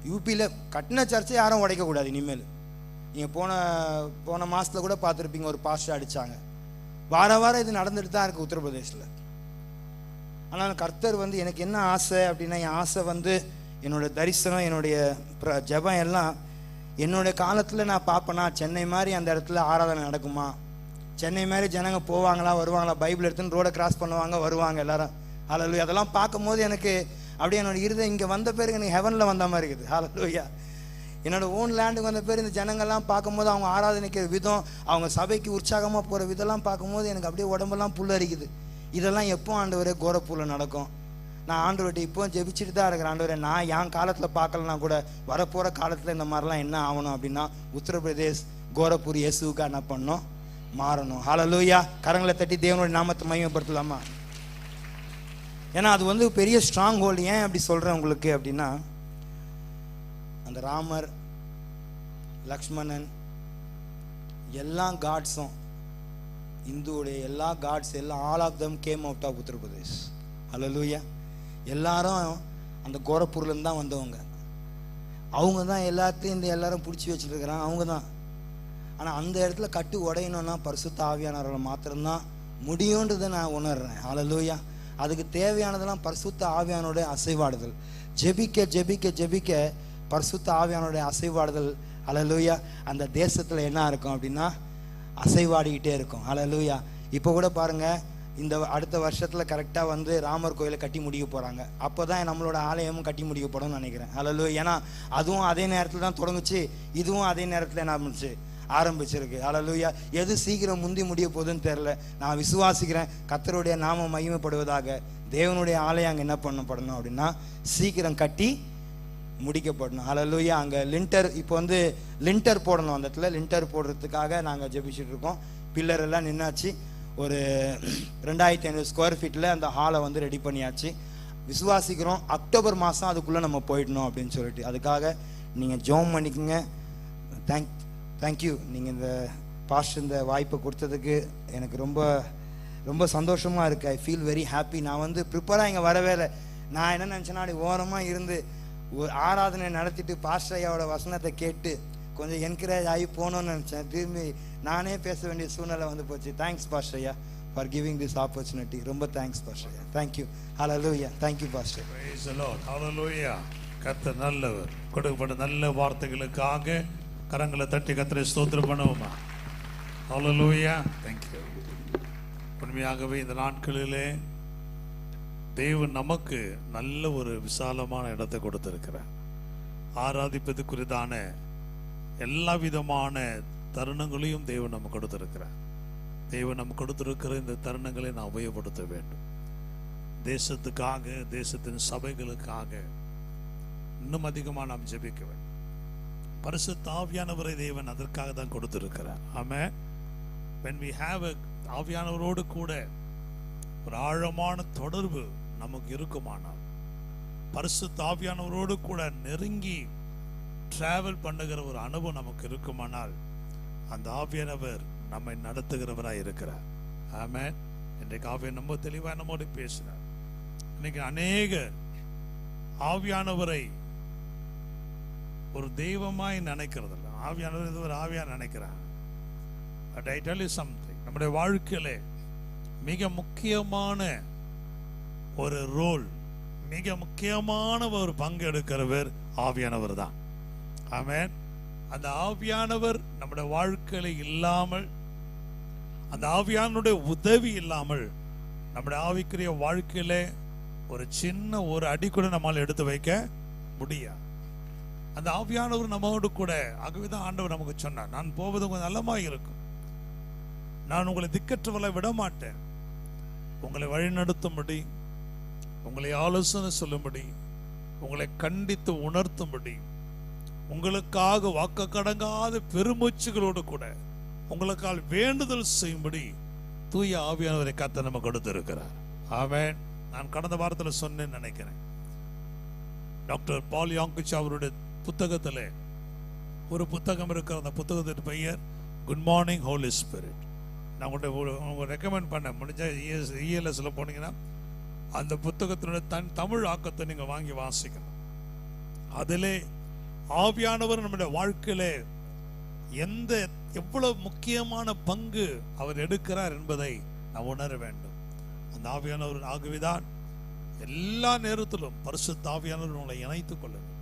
யூபியில் கட்டின சர்ச்சை யாரும் உடைக்கக்கூடாது இனிமேல். நீங்கள் போன மாதத்தில் கூட பார்த்துருப்பீங்க, ஒரு பாஸ்டர் அடித்தாங்க. வாரம் இது நடந்துட்டு தான் இருக்குது உத்தரப்பிரதேசில். ஆனால் கர்த்தர் வந்து எனக்கு என்ன ஆசை அப்படின்னா, என் ஆசை வந்து என்னோடய தரிசனம், என்னுடைய ஜெபம் எல்லாம் என்னுடைய காலத்தில் நான் பார்ப்பேனா, சென்னை மாதிரி அந்த இடத்துல ஆராதனை நடக்குமா, சென்னை மாதிரி ஜனங்க போவாங்களா வருவாங்களா, பைபிள் எடுத்துன்னு ரோடை கிராஸ் பண்ணுவாங்க வருவாங்க எல்லாரும். ஹல்லேலூயா. அதெல்லாம் பார்க்கும்போது எனக்கு அப்படியே என்னோட இருதயம் இங்கே வந்த பேருக்கு எனக்கு ஹெவனில் வந்த மாதிரி இருக்குது. ஹல்லேலூயா. என்னோட ஓன் லேண்டுக்கு வந்த பேர் இந்த ஜனங்கள்லாம் பார்க்கும்போது, அவங்க ஆராதனைக்கிற விதம், அவங்க சபைக்கு உற்சாகமாக போகிற விதம்லாம் பார்க்கும்போது எனக்கு அப்படியே உடம்பெல்லாம் புல்லரிக்குது. இதெல்லாம் எப்போ ஆண்டவரே கோரப்பூரில் நடக்கும்? நான் ஆண்டவர்கிட்ட இப்போ ஜெபிச்சுட்டு தான் இருக்கிறேன். ஆண்டவரே, நான் என் காலத்தில் பார்க்கலனா கூட வரப்போகிற காலத்தில் இந்த மாதிரிலாம் என்ன ஆகணும் அப்படின்னா, உத்தரப்பிரதேஷ் கோரப்பூர் இயேசுக்கா என்ன பண்ணணும், மாறணும். ஹல்லேலூயா. கரங்களை தட்டி தேவனுடைய நாமத்தை மகிமைப்படுத்தலாமா? ஏன்னா அது வந்து பெரிய ஸ்ட்ராங் ஹோல்டு. ஏன் அப்படி சொல்கிறேன் உங்களுக்கு அப்படின்னா, அந்த ராமர், லக்ஷ்மணன், எல்லா காட்ஸும், இந்துவுடைய எல்லா காட்ஸ் எல்லாம், all of them came out of Uttar Pradesh. Hallelujah. எல்லாரும் அந்த கோரப்பூர்லேருந்து தான் வந்தவங்க. அவங்க தான் எல்லாத்தையும் எல்லாரும் பிடிச்சி வச்சுருக்கிறாங்க, அவங்க தான். ஆனால் அந்த இடத்துல கட்டு உடையணும்னா பரிசுத்த ஆவியானவர்களை மாத்திரம்தான் முடியுன்றதை நான் உணர்றேன். ஹல்லேலூயா. அதுக்கு தேவையானதெல்லாம் பரிசுத்த ஆவியானோடைய அசைவாடுதல். ஜெபிக்க ஜெபிக்க ஜெபிக்க பரிசுத்த ஆவியானோடைய அசைவாடுதல். ஹல்லேலூயா. அந்த தேசத்தில் என்ன இருக்கும் அப்படின்னா, அசைவாடிக்கிட்டே இருக்கும். ஹல்லேலூயா. இப்போ கூட பாருங்கள், இந்த அடுத்த வருஷத்தில் கரெக்டாக வந்து ராமர் கோயிலை கட்டி முடிக்க போகிறாங்க. அப்போ தான் நம்மளோட ஆலயமும் கட்டி முடிக்கப்படும் நினைக்கிறேன். ஹல்லேலூயா. ஏன்னா அதுவும் அதே நேரத்தில் தான் தொடங்குச்சு, இதுவும் அதே நேரத்தில் என்ன ஆரம்பிச்சிருக்கு. ஹல்லேலூயா. எது சீக்கிரம் முந்தி முடிய போகுதுன்னு தெரில. நான் விசுவாசிக்கிறேன், கர்த்தருடைய நாமம் மகிமைப்படுவதாக. தேவனுடைய ஆலயம் அங்கே என்ன பண்ணப்படணும் அப்படின்னா, சீக்கிரம் கட்டி முடிக்கப்படணும். ஹல்லேலூயா. அங்கே லிண்டர், இப்போ வந்து லிண்டர் போடணும். அந்த இடத்துல லிண்டர் போடுறதுக்காக நாங்கள் ஜெபிச்சுட்டு இருக்கோம். பில்லர் எல்லாம் நின்னாச்சு. ஒரு 2500 ஸ்கொயர் ஃபீட்டில் அந்த ஹாலை வந்து ரெடி பண்ணியாச்சு. விசுவாசிக்கிறோம் அக்டோபர் மாதம் அதுக்குள்ளே நம்ம போயிடணும் அப்படின்னு சொல்லிட்டு. அதுக்காக நீங்கள் ஜெபம் பண்ணிக்கோங்க. தேங்க்யூ. நீங்கள் இந்த பாஸ்டர் இந்த வாய்ப்பை கொடுத்ததுக்கு எனக்கு ரொம்ப ரொம்ப சந்தோஷமாக இருக்குது. I feel very happy. நான் வந்து ப்ரிப்பராக இங்கே வரவே இல்லை. நான் என்ன நினச்சேன்னா, அப்படி ஓரமாக இருந்து ஒரு ஆராதனை நடத்திட்டு பாஸ்டர் ஐயாவோட வசனத்தை கேட்டு கொஞ்சம் என்கரேஜ் ஆகி போகணுன்னு நினச்சேன். திரும்பி நானே பேச வேண்டிய சூழ்நிலை வந்து போச்சு. தேங்க்ஸ் பாஸ்டர் ஐயா ஃபார் கிவிங் திஸ் ஆப்பர்ச்சுனிட்டி. ரொம்ப தேங்க்ஸ் பாஸ்டர் ஐயா. Thank you. Hallelujah. Thank you pastor. Praise the Lord. Hallelujah. கர்த்தர் நல்லவர். கொடுக்கப்பட்ட நல்ல வார்த்தைகளுக்காக கரங்களை தட்டி கர்த்தரை ஸ்தோத்திரம் பண்ணுவோமா? Hallelujah. Thank you. உண்மையாகவே இந்த நாட்களிலே தேவன் நமக்கு நல்ல ஒரு விசாலமான இடத்தை கொடுத்திருக்கிறார். ஆராதிப்பதுக்குரியதான எல்லா விதமான தருணங்களையும் தேவன் நமக்கு கொடுத்திருக்கிறார். தேவன் நமக்கு கொடுத்திருக்கிற இந்த தருணங்களை நாம் உபயோகப்படுத்த வேண்டும். தேசத்துக்காக, தேசத்தின் சபைகளுக்காக இன்னும் அதிகமாக நாம் ஜெபிக்க வேண்டும். பரிசுத்த ஆவியானவரை தேவன் அதற்காக தான் கொடுத்திருக்கிறார். ஆமென். when we have a ஆவியானவரோடு கூட ஒரு ஆழமான தொடர்பு நமக்கு இருக்குமானால், பரிசுத்த ஆவியானவரோடு கூட நெருங்கி டிராவல் பண்ணுகிற ஒரு அனுபவம் நமக்கு இருக்குமானால், அந்த ஆவியானவர் நம்மை நடத்துகிறவராய் இருக்கிறார். ஆமென். இன்றைக்கு ஆவியானவர் ரொம்ப தெளிவாக நம்மோடு பேசினார். இன்னைக்கு அநேக ஆவியானவரை ஒரு தெய்வமாய் நினைக்கிறதில்ல. ஆவியானவர் இது ஒரு ஆவியா நினைக்கிறாங்க. But I tell you something, நம்முடைய வாழ்க்கையிலே மிக முக்கியமான ஒரு ரோல், மிக முக்கியமான ஒரு பங்கு எடுக்கிறவர் ஆவியானவர் தான். ஆமென். அந்த ஆவியானவர் நம்முடைய வாழ்க்கையில இல்லாமல், அந்த ஆவியானுடைய உதவி இல்லாமல் நம்முடைய ஆவிக்குரிய வாழ்க்கையில ஒரு சின்ன ஒரு அடி கூட நம்மால் எடுத்து வைக்க முடியாது. அந்த ஆவியானவர் நம்மோடு கூட. ஆகவேதான் ஆண்டவர் நமக்கு சொன்னார், நான் போவது கொஞ்சம் நல்லமாக இருக்கும், நான் உங்களை திக்கற்றவளை விட மாட்டேன், உங்களை வழிநடத்தும்படி, உங்களை ஆலோசனை சொல்லும்படி, உங்களை கண்டித்து உணர்த்தும்படி, உங்களுக்காக வாக்கு கடங்காத பெருமூச்சுகளோடு கூட உங்களுக்கால் வேண்டுதல் செய்யும்படி தூய ஆவியானவரை கர்த்தர் நமக்கு கொடுத்திருக்கிறார். ஆமென். நான் கடந்த வாரத்தில் சொன்னேன்னு நினைக்கிறேன். டாக்டர் பால் யாங்கிச் அவருடைய புத்தகத்தில் ஒரு புத்தகம் இருக்கிற, அந்த புத்தகத்தின் பெயர் குட் மார்னிங் ஹோலி ஸ்பிரிட். நான் உங்கள்கிட்ட ரெக்கமெண்ட் பண்ண முடிஞ்ச இஎல்எஸ்ல போனீங்கன்னா அந்த புத்தகத்தினுடைய தமிழ் ஆக்கத்தை நீங்கள் வாங்கி வாசிக்கணும். அதிலே ஆவியானவர் நம்முடைய வாழ்க்கையில எவ்வளவு முக்கியமான பங்கு அவர் எடுக்கிறார் என்பதை நாம் உணர வேண்டும். அந்த ஆவியானவர் ஆகவேதான் எல்லா நேரத்திலும் பரிசுத்த ஆவியானவர் உங்களை இணைத்துக் கொள்ளுங்கள்.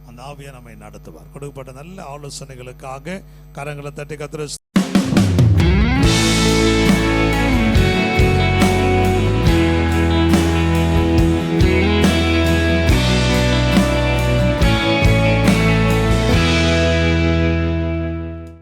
அந்த ஆவியா நம்மை நடத்துவார். கொடுக்கப்பட்ட நல்ல ஆலோசனைகளுக்காக கரங்களை தட்டி கர்த்தரை